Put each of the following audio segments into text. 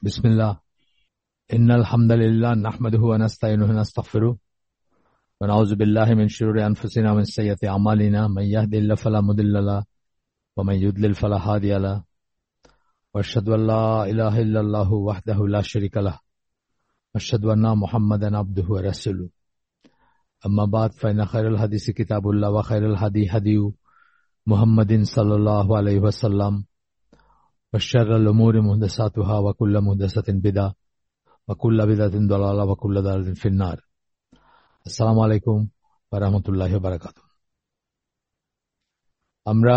बिस्मिल्लाह इन्नल हम्दुलिल्लाह नहमदुहु व नस्तईनुहु व नस्तगफिरुह व नऊज़ु बिल्लाहि मिन शुरूरि अनफुसिना व मिन सय्यिअति अमालिना मन यहदिहिल्लाहु फला मुदिल्ल लहु व मन युद्लिल फला हादिय लहु व अशहदु अन ला इलाहा इल्लल्लाहु वहदहु ला शरीका लहु व अशहदु अन्ना मुहम्मदन अब्दुहु व रसूलुहु अम्मा बाद फ़इन्न खैरल हदीसि किताबुल्लाह व खैरल हदी हदीयु मुहम्मदिन सल्लल्लाहु अलैहि वसल्लम व शर्रल उमूरि मुहदसातुहा व कुल्लु मुहदसतिन बिदअह व कुल्लु बिदअतिन दलाला व कुल्लु दलालतिन फिन्नार। আসসালামু আলাইকুম ওয়া রাহমাতুল্লাহি ওয়া বারাকাতুহু। আমরা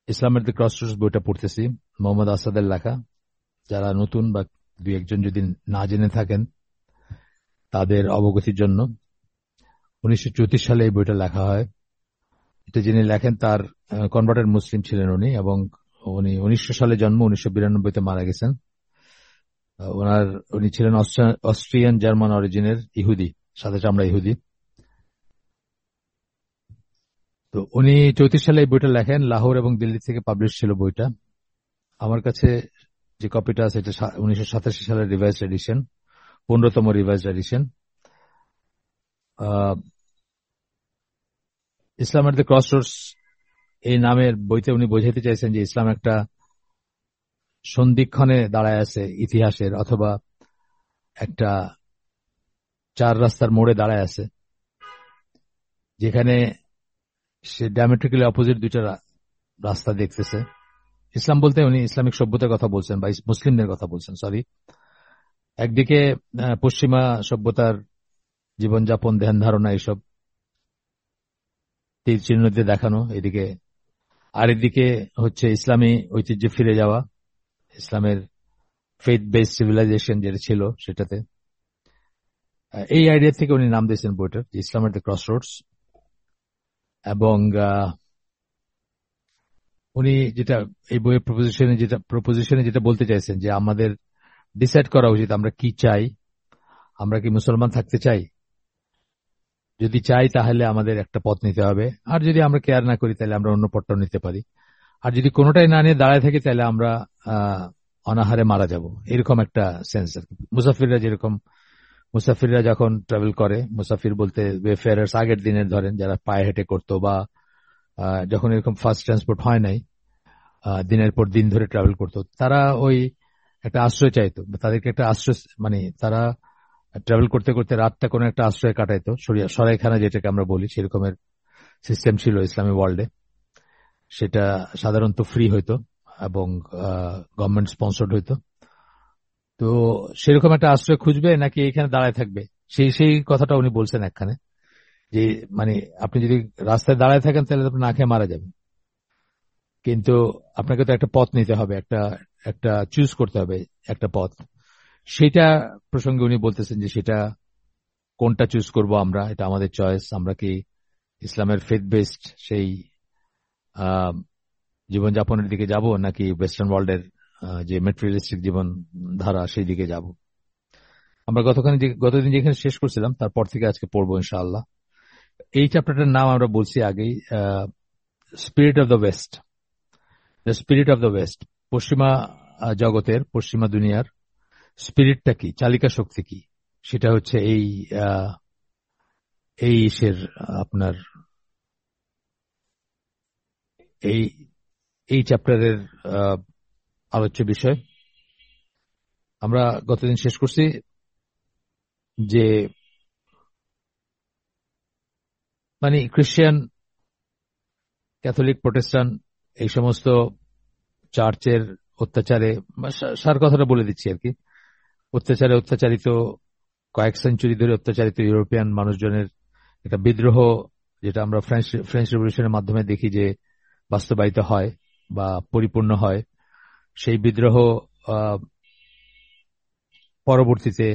ইসলামের দি ক্রসরোডস বইটা পড়তেছি, মোহাম্মদ আসাদের লেখা। যারা নতুন বা দুই একজন যদি না জেনে থাকেন তাদের অবগতির জন্য 1934 সালে এই বইটা লেখা হয়। এটা যিনি লেখেন তার কনভার্টেড মুসলিম ছিলেন উনি, এবং উনি 1900 সালে জন্ম, 1992 মারা গেছেন। উনি ছিলেন অস্ট্রিয়ান জার্মান অরিজিনের ইহুদি, সাথে চামড়া ইহুদি। তো উনি 34 সালে এই বইটা লেখেন। লাহোর এবং দিল্লি থেকে পাবলিশ ছিল বইটা। আমার কাছে যে কপিটা আছে এটা 1987 সালের রিভাইজ এডিশন, 15তম revise edition. Islam at the crossroads এই নামের বইতে উনি বোঝাতে চাইছেন যে ইসলাম একটা সন্ধিক্ষণে দাঁড়ায় আছে ইতিহাসের, অথবা একটা চার রাস্তার মোড়ে দাঁড়ায় আছে, যেখানে সে ডায়ামেট্রিক্যালি অপোজিট দুইটা রাস্তা দেখতেছে। ইসলাম বলতে উনি ইসলামিক সভ্যতার কথা বলছেন, বা মুসলিমদের কথা বলছেন, সরি। একদিকে পশ্চিমা সভ্যতার জীবনযাপন, ধ্যান ধারণা, এইসব তীর চিহ্ন দিয়ে দেখানো এদিকে, আর এদিকে হচ্ছে ইসলামী ঐতিহ্যে ফিরে যাওয়া, ইসলামের ফেথ বেসড সিভিলাইজেশন যেটা ছিল সেটাতে। এই আইডিয়া থেকে উনি নাম দিয়েছেন বইটার, ইসলাম এট দ্য ক্রসরোডস। এবং উনি যেটা এই বইয়ের প্রপোজিশনে যেটা বলতে চাইছেন যে আমাদের ডিসাইড করা উচিত আমরা কি চাই। আমরা কি মুসলমান থাকতে চাই? যদি চাই তাহলে আমাদের একটা পথ নিতে হবে, আর যদি আমরা কেয়ার না করি তাহলে আমরা অন্য পথটাও নিতে পারি। আর যদি কোনোটাই না নিয়ে দাঁড়ায় থাকি তাহলে আমরা অনাহারে মারা যাব, এরকম একটা সেন্স আর কি। মুসাফিররা যখন ট্রাভেল করে, মুসাফির বলতে ওয়েফেয়ারার্স আগের দিনের ধরেন যারা পায়ে হেঁটে করতো, বা যখন এরকম ফাস্ট ট্রান্সপোর্ট হয় নাই, দিনের পর দিন ধরে ট্রাভেল করতো, তারা ওই একটা আশ্রয় চাইতো। তাদেরকে একটা আশ্রয়, মানে তারা ট্রাভেল করতে করতে রাতটা কোনো একটা আশ্রয় কাটাইতো, সরাইখানা যেটাকে আমরা বলি, সেরকমের সিস্টেম ছিল ইসলামী ওয়ার্ল্ডে। সেটা সাধারণত ফ্রি হইতো এবং গভর্নমেন্ট স্পন্সর্ড হইতো। তো সেরকম একটা আশ্রয় খুঁজবে নাকি এখানে দাঁড়ায় থাকবে, সেই কথাটা উনি বলছেন একখানে, যে মানে আপনি যদি রাস্তায় দাঁড়ায় থাকেন তাহলে আপনি না খেয়ে মারা যাবেন, কিন্তু আপনাকে তো একটা পথ নিতে হবে, একটা চুজ করতে হবে একটা পথ। সেটা প্রসঙ্গে উনি বলতেছেন যে সেটা কোনটা চুজ করব আমরা, এটা আমাদের চয়েস। আমরা কি ইসলামের ফেথ বেসড সেই জীবনযাপনের দিকে যাব, নাকি ওয়েস্টার্ন ওয়ার্ল্ডের যে মেটেরিয়ালিস্টিক জীবন ধারা সেই দিকে যাব। আমরা গতদিন যেখানে শেষ করছিলাম তারপর থেকে আজকে পড়বো ইনশাআল্লাহ। এই চ্যাপ্টারটার নাম আমরা বলছি আগেই, spirit of the West. The spirit of the West, পশ্চিমা জগতের, পশ্চিমা দুনিয়ার স্পিরিটটা কি, চালিকা শক্তি কি, সেটা হচ্ছে এই ইসের আপনার এই চ্যাপ্টারের আলোচ্য বিষয়। আমরা গতদিন শেষ করছি যে মানে খ্রিস্টান, ক্যাথলিক, প্রোটেস্টান্ট এই সমস্ত চার্চের অত্যাচারে, সার কথাটা বলে দিচ্ছি আর কি, অত্যাচারিত কয়েক সেঞ্চুরি ধরে অত্যাচারিত ইউরোপিয়ান মানুষজনের একটা বিদ্রোহ, যেটা আমরা ফ্রেঞ্চ রেভলিউশনের মাধ্যমে দেখি যে বাস্তবায়িত হয় বা পরিপূর্ণ হয়। সেই বিদ্রোহ পরবর্তীতে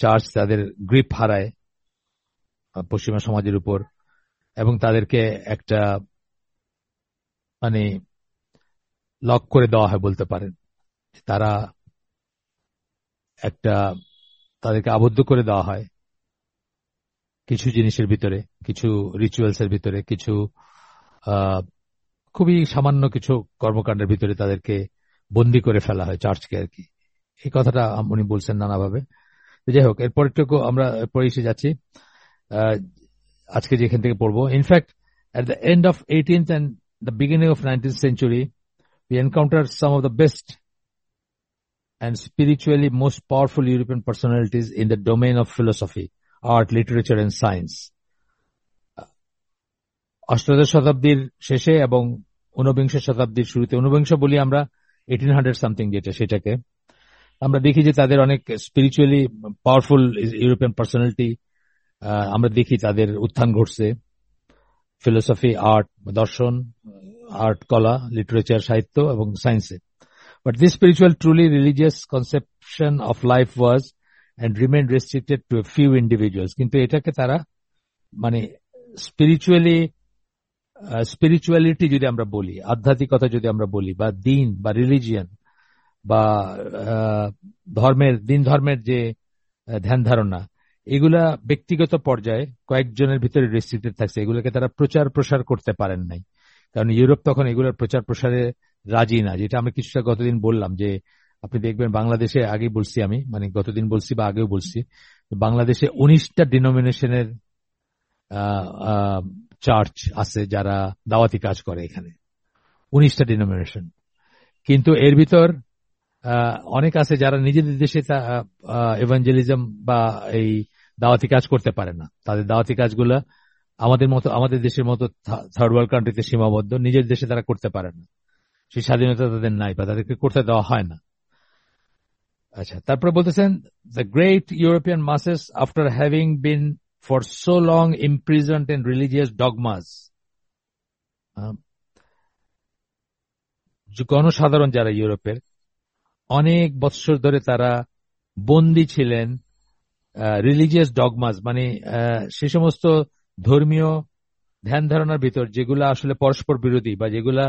চার্চ তাদের গ্রিপ হারায় পশ্চিমা সমাজের উপর, এবং তাদেরকে একটা মানে লক করে দেওয়া হয় বলতে পারেন। তারা তাদেরকে আবদ্ধ করে দেওয়া হয় কিছু জিনিসের ভিতরে, কিছু রিচুয়ালস এর ভিতরে, কিছু খুবই সামান্য কিছু কর্মকাণ্ডের ভিতরে তাদেরকে বন্দি করে ফেলা হয় চার্চকে আর কি। এই কথাটা উনি বলছেন নানাভাবে। যাই হোক, এরপর একটু আমরা পরে এসে যাচ্ছি আজকে যেখান থেকে পড়বো। In fact at the end of 18th and the beginning of 19th century, we encountered some of the best and spiritually most powerful European personalities in the domain of philosophy, art, literature and science. অষ্টাদশ শতাব্দীর শেষে এবং ঊনবিংশ শতাব্দীর শুরুতে, ঊনবিংশ বলি আমরা 1800 সামথিং যেটা, সেটাকে আমরা দেখি যে তাদের অনেক স্পিরিচুয়ালি পাওয়ারফুল ইউরোপিয়ান পার্সোনালিটি আমরা দেখি তাদের উত্থান ঘটছে ফিলোসফি, আর্ট, দর্শন, আর্ট, কলা, লিটারেচার, সাহিত্য এবং সায়েন্সে। But this spiritual, truly religious conception of life was and remained restricted to a few individuals. কিন্তু এটাকে তারা মানে স্পিরিচুয়ালিটি যদি আমরা বলি, আধ্যাত্মিকতা যদি আমরা বলি, বা দিন বা রিলিজিয়ান বা দিন ধর্মের যে ধ্যান ধারণা, এগুলা ব্যক্তিগত পর্যায়ে কয়েকজনের ভিতরে রেস্ট্রিক্টেড থাকছে। এগুলোকে তারা প্রচার প্রসার করতে পারেন নাই, কারণ ইউরোপ তখন এগুলোর প্রচার প্রসারে রাজি না। যেটা আমি কিছুটা গতদিন বললাম যে আপনি দেখবেন বাংলাদেশে, আগেই বলছি আমি, মানে গতদিন বলছি বা আগেও বলছি, বাংলাদেশে 19টা ডিনোমিনেশনের চার্চ আছে যারা দাওয়াতি কাজ করে এখানে, 19টা ডিনোমিনেশন। কিন্তু এর ভিতর অনেক আছে যারা নিজেদের দেশে এভাঞ্জেলিজম বা এই দাওয়াতি কাজ করতে পারে না। তাদের দাওয়াতি কাজগুলা আমাদের দেশের মতো থার্ড ওয়ার্ল্ড কান্ট্রিতে সীমাবদ্ধ, নিজের দেশে তারা করতে পারে না, সেই স্বাধীনতা তাদের নাই বা তাদেরকে করতে দেওয়া হয় না। আচ্ছা, তারপরে বলতেছেন the great European masses after having been for so long imprisoned in religious dogmas, গণসাধারণ যারা ইউরোপের অনেক বৎসর ধরে তারা বন্দী ছিলেন রিলিজিয়াস ডগমাস, মানে সে সমস্ত ধর্মীয় ধ্যান ধারণার ভিতর যেগুলা আসলে পরস্পর বিরোধী, বা যেগুলা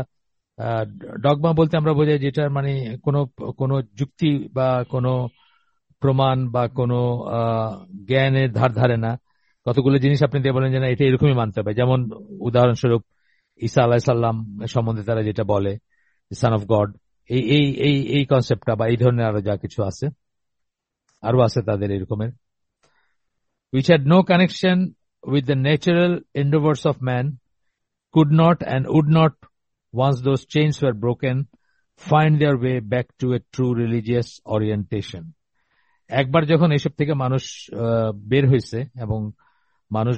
ডগমা বলতে আমরা বোঝাই যেটা মানে কোনো যুক্তি বা কোনো প্রমাণ বা কোনো জ্ঞানের ধার ধারে না। কতগুলো জিনিস আপনি দিয়ে বলেন যে না এটা এরকমই মানতে হবে, যেমন উদাহরণস্বরূপ ঈসা আলাইহিসসালাম সম্বন্ধে তারা যেটা বলে সান অফ গড, এই কনসেপ্টটা বা এই ধরনের আরো যা কিছু আছে, আরো আছে তাদের এরকমের, which had no connection with the natural endeavors of man, could not and would not, once those chains were broken, find their way back to a true religious orientation. একবার যখন এসব থেকে মানুষ বের হয়েছে এবং মানুষ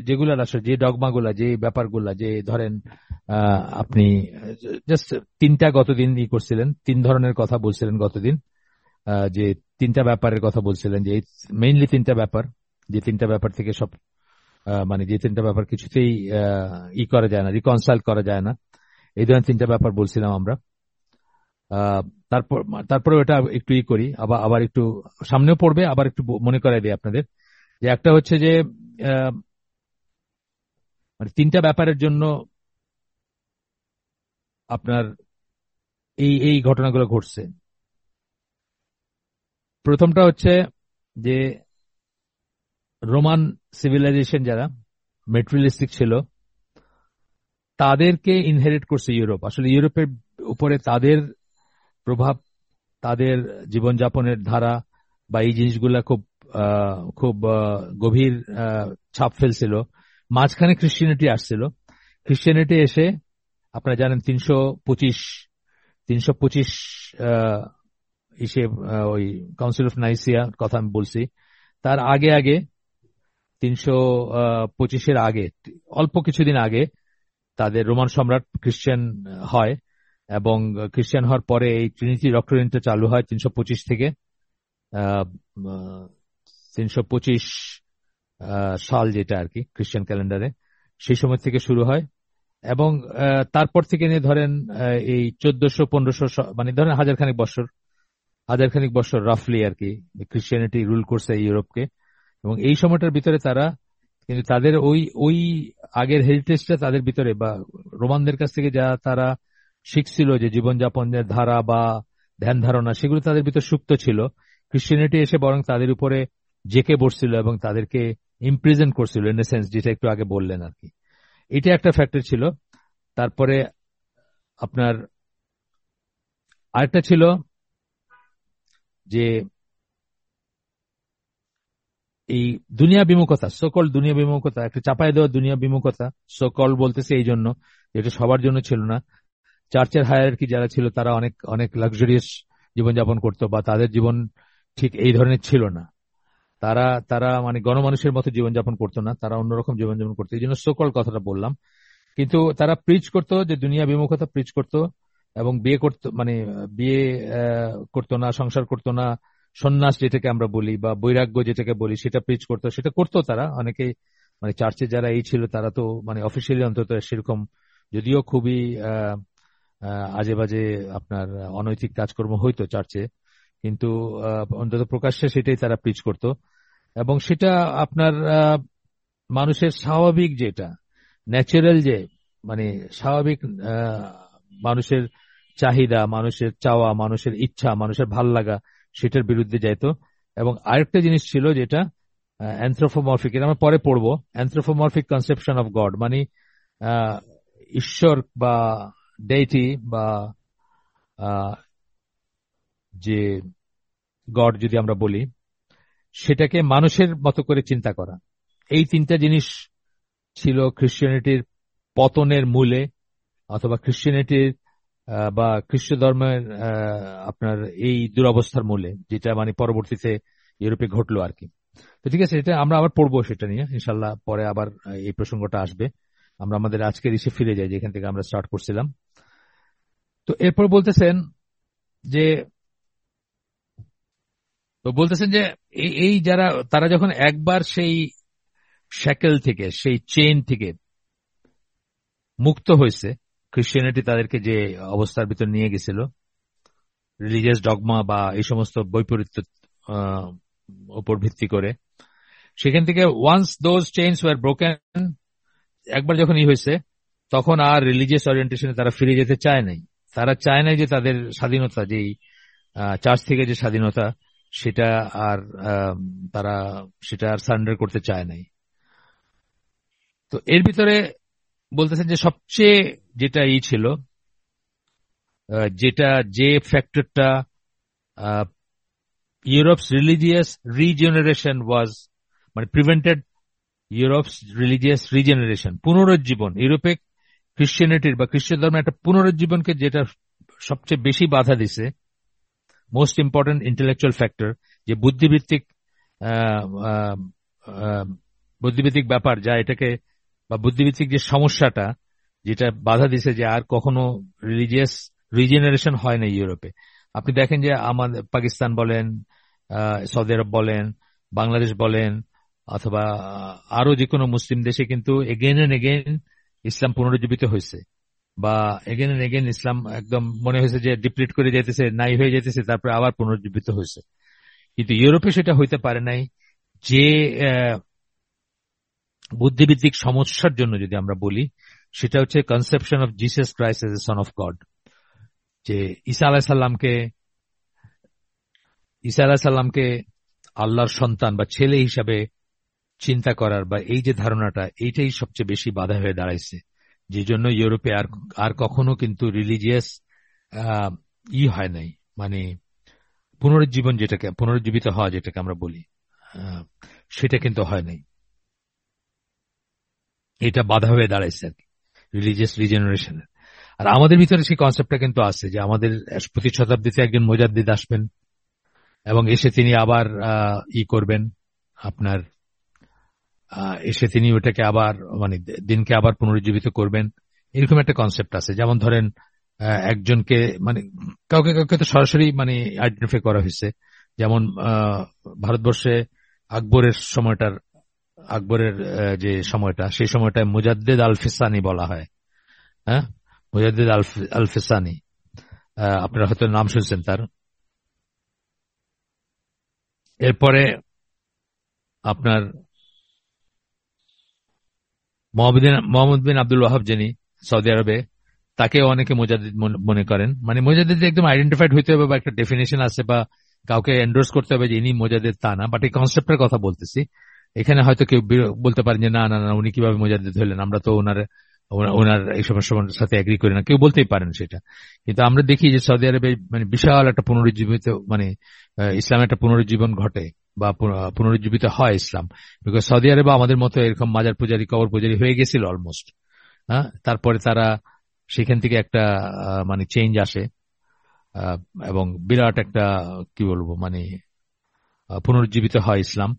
যেগুলা আসলে যে ডগমাগুলা, যে ব্যাপারগুলা, যে ধরেন আপনি জাস্ট তিনটা গতদিন করছিলেন, 3 ধরনের কথা বলছিলেন গতদিন, যে 3টা ব্যাপারের কথা বলছিলেন, যে মেইনলি 3টা ব্যাপার, যে 3টা ব্যাপার থেকে সব মানে যে 3টা ব্যাপার কিছুতেই করা যায় না, রিকনসাইল করা যায় না, এই ধরনের 3টা ব্যাপার বলছিলাম আমরা। তারপরে এটা একটু করি, আবার একটু সামনেও পড়বে, আবার একটু মনে করাই দিই আপনাদের, যে একটা হচ্ছে যে মানে 3টা ব্যাপারের জন্য আপনার এই ঘটনাগুলো ঘটছে। প্রথমটা হচ্ছে যে রোমান সিভিলাইজেশন যারা মেটেরিয়ালিস্টিক ছিল তাদেরকে ইনহেরিট করছে ইউরোপ। আসলে ইউরোপের উপরে তাদের প্রভাব, তাদের জীবনযাপনের ধারা বা এই জিনিসগুলা খুব গভীর ছাপ ফেলছিল। মাঝখানে ক্রিশ্চিয়ানিটি আসছিল। ক্রিশ্চিয়ানিটি এসে আপনারা জানেন 325 ওই কাউন্সিল অফ নাইসিয়া কথা আমি বলছি, তার আগে 325-এর আগে, অল্প কিছুদিন আগে তাদের রোমান সম্রাট খ্রিস্টান হয়, এবং খ্রিস্টান হওয়ার পরে এই ট্রিনিটি ডক্ট্রিনটা চালু হয় 325 থেকে 325 সাল, যেটা আর কি খ্রিস্টান ক্যালেন্ডারে, সেই সময় থেকে শুরু হয়। এবং তারপর থেকে নিয়ে ধরেন এই 1400-1500, মানে ধরেন হাজারখানিক বছর রাফলি আর কি খ্রিস্টানিটি রুল করছে ইউরোপকে। এবং এই সময়টার ভিতরে তারা কিন্তু তাদের ওই আগের হেরিটেজটা তাদের ভিতরে, বা রোমানদের কাছ থেকে যা তারা শিখছিল যে জীবনযাপনের ধারা বা ধ্যান ধারণা, সেগুলো তাদের ভিতরে সুপ্ত ছিল। ক্রিশ্চিয়ানিটি এসে বরং তাদের উপরে জেকে বসছিল এবং তাদেরকে ইমপ্রিজন করছিল, ইন এ সেন্স, যেটা একটু আগে বললেন আর কি। এটা একটা ফ্যাক্টর ছিল। তারপরে আপনার আরেকটা ছিল যে এই দুনিয়া বিমুখতা, সকল দুনিয়া বিমুখতা, একটা চাপায় দেওয়া দুনিয়া বিমুখতা, সকল বলতেছে এই জন্য যেটা সবার জন্য ছিল না। চার্চের হায়ারার্কি যারা ছিল তারা অনেক অনেক লাক্সারিয়াস জীবনযাপন করতো, বা তাদের জীবন ঠিক এই ধরনের ছিল না। তারা তারা মানে গণমানুষের মতো জীবনযাপন করতো না, তারা অন্যরকম জীবনযাপন করতো, এই জন্য সকল কথাটা বললাম। কিন্তু তারা প্রিচ করতো যে দুনিয়া বিমুখতা প্রিচ করতো, এবং বিয়ে করতো, মানে বিয়ে করতো না, সংসার করতো না, সন্ন্যাস যেটাকে আমরা বলি বা বৈরাগ্য যেটাকে বলি সেটা প্রিচ করতো, সেটা করতো তারা অনেকেই। মানে চার্চে যারা এই ছিল তারা তো মানে অফিসিয়ালি অন্তত সেরকম, যদিও খুবই আজে বাজে আপনার অনৈতিক কাজকর্ম হইতো চার্চে, কিন্তু অন্তত প্রকাশ্যে সেটাই তারা প্রিচ করতো। এবং সেটা আপনার মানুষের স্বাভাবিক যেটা ন্যাচারাল, যে মানে স্বাভাবিক মানুষের চাহিদা, মানুষের চাওয়া, মানুষের ইচ্ছা, মানুষের ভাল লাগা, সেটার বিরুদ্ধে যাইতো। এবং আরেকটা জিনিস ছিল যেটা অ্যানথ্রোপোমরফিক, এটা আমরা পরে পড়বো, অ্যানথ্রোপোমরফিক কনসেপশন অফ গড, মানে আহ, ঈশ্বর বা ডেইটি বা যে গড যদি আমরা বলি, সেটাকে মানুষের মতো করে চিন্তা করা। এই তিনটা জিনিস ছিল খ্রিস্টানিটির পতনের মূলে, অথবা খ্রিস্টানিটির বা খ্রিস্ট ধর্মের আপনার এই দুরবস্থার মূলে, যেটা মানে পরবর্তীতে ইউরোপে ঘটলো আর কি। তো ঠিক আছে, এটা আমরা আবার পড়বো সেটা নিয়ে ইনশাল্লাহ, পরে আবার এই প্রসঙ্গটা আসবে। আমরা আমাদের আজকের ইসে ফিরে যাই যেখান থেকে আমরা স্টার্ট করছিলাম। তো এরপর বলতেছেন যে যে এই যারা, তারা যখন একবার সেই শ্যাকেল থেকে, সেই চেইন থেকে মুক্ত হয়েছে, খ্রিস্টানিটি তাদেরকে যে অবস্থার ভিতর নিয়ে গেছিল, রিলিজিয়াস ডগমা বা এই সমস্ত বৈপরীত্য উপর ভিত্তি করে, সেখান থেকে once those chains were broken, একবার যখন হয়েছে, তখন আর রিলিজিয়াস ওরিয়েন্টেশনে তারা ফিরে যেতে চায় নাই। তারা চায় নাই যে তাদের স্বাধীনতা, যেই চার্চ থেকে যে স্বাধীনতা, সেটা আর তারা সেটা আর সারেন্ডার করতে চায় নাই। তো এর ভিতরে বলতেছেন যে সবচেয়ে যেটা ছিল, যেটা যে ফ্যাক্টরটা ইউরোপস রিলিজিয়াস রিজেনারেশন ওয়াজ, মানে প্রিভেন্টেড ইউরোপস রিলিজিয়াস রিজেনারেশন, পুনরুজ্জীবন, ইউরোপে খ্রিস্টানিটির বা খ্রিস্ট ধর্মের একটা পুনরুজ্জীবনকে যেটা সবচেয়ে বেশি বাধা দিছে, মোস্ট ইম্পর্টেন্ট ইন্টেলেকচুয়াল ফ্যাক্টর, যে বুদ্ধিভিত্তিক আহ, আহ, আহ, বুদ্ধিভিত্তিক ব্যাপার, যা এটাকে, বা বুদ্ধিভিত্তিক যে সমস্যাটা যেটা বাধা দিছে যে আর কখনো রিলিজিয়াস রিজেনারেশন হয় না ইউরোপে। আপনি দেখেন যে আমাদের পাকিস্তান বলেন, সৌদি আরব বলেন, বাংলাদেশ বলেন, অথবা আরো যে কোনো মুসলিম দেশে কিন্তু এগেন এন্ড এগেন ইসলাম পুনরুজ্জীবিত হয়েছে, বা এগেন এন্ড এগেন ইসলাম একদম মনে হয়েছে যে ডিপ্লিট করে যেতেছে, নাই হয়ে যেতেছে, তারপরে আবার পুনরুজ্জীবিত হয়েছে। কিন্তু ইউরোপে সেটা হইতে পারে নাই। যে বুদ্ধিভিত্তিক সমস্যার জন্য যদি আমরা বলি, সেটা হচ্ছে conception of Jesus Christ as a son of god, যে ঈসা আলাহিসাল্লামকে আল্লাহর সন্তান বা ছেলে হিসাবে চিন্তা করার, বা এই যে ধারণাটা, এইটাই সবচেয়ে বেশি বাধা হয়ে দাঁড়াইছে, যে জন্য ইউরোপে আর আর কখনো কিন্তু রিলিজিয়াস হয় নাই, মানে পুনরুজ্জীবন, যেটাকে পুনরুজ্জীবিত হওয়া যেটাকে আমরা বলি, সেটা কিন্তু হয় নাই। এটা বাধা হয়ে দাঁড়াইছে আর কি রিলিজিয়াস রিজেনারেশনের। আর আমাদের ভিতরে সেই কনসেপ্টটা কিন্তু আছে যে আমাদের 25 শতাব্দীতে একজন মুজাদ্দিদ আসবেন, এবং এসে তিনি আবার করবেন আপনার, এসে তিনি ওটাকে আবার মানে দিনকে আবার পুনরুজ্জীবিত করবেন, এরকম একটা কনসেপ্ট আছে। যেমন ধরেন একজনকে মানে কাউকে কাউকে তো সরাসরি মানে আইডেন্টিফাই করা হয়েছে, যেমন ভারতবর্ষে আকবরের যে সময়টা, সেই সময়টায় মুজাদ্দিদ আল ফিসানি বলা হয়। হ্যাঁ, মুজাদ্দিদ আল ফিসানি, আপনারা হয়তো নাম শুনছেন তার। এরপরে আপনার মোহাম্মদ বিন আব্দুল ওয়াহাব, যিনি সৌদি আরবে, তাকে অনেকে মুজাদ্দিদ মনে করেন। মানে মুজাদ্দিদ একদম আইডেন্টিফাইড হইতে হবে, বা একটা ডেফিনেশন আছে, বা কাউকে এন্ডোর্স করতে হবে যে ইনি মুজাদ্দিদ, তা না। বাট এই কনসেপ্টের কথা বলতেছি। এখানে হয়তো কেউ বলতে পারেন যে না না না, উনি কিভাবে মুজাদ্দিদ হলেন, আমরা তো ওনার ওনার এই সমস্যার সাথে এগ্রি করি না, কেউ বলতেই পারেন সেটা। কিন্তু আমরা দেখি যে সৌদি আরবে মানে বিশাল একটা পুনরুজ্জীবিত মানে ইসলামের একটা পুনরুজ্জীবন ঘটে বা পুনরুজ্জীবিত হয় ইসলাম। বিকজ সৌদি আরবে আমাদের মতো এরকম মাজার পূজারী কবর পূজারী হয়ে গেছিল অলমোস্ট। হ্যাঁ, তারপরে তারা সেখান থেকে একটা মানে চেঞ্জ আসে, আহ, এবং বিরাট একটা কি বলবো মানে পুনরুজ্জীবিত হয় ইসলাম।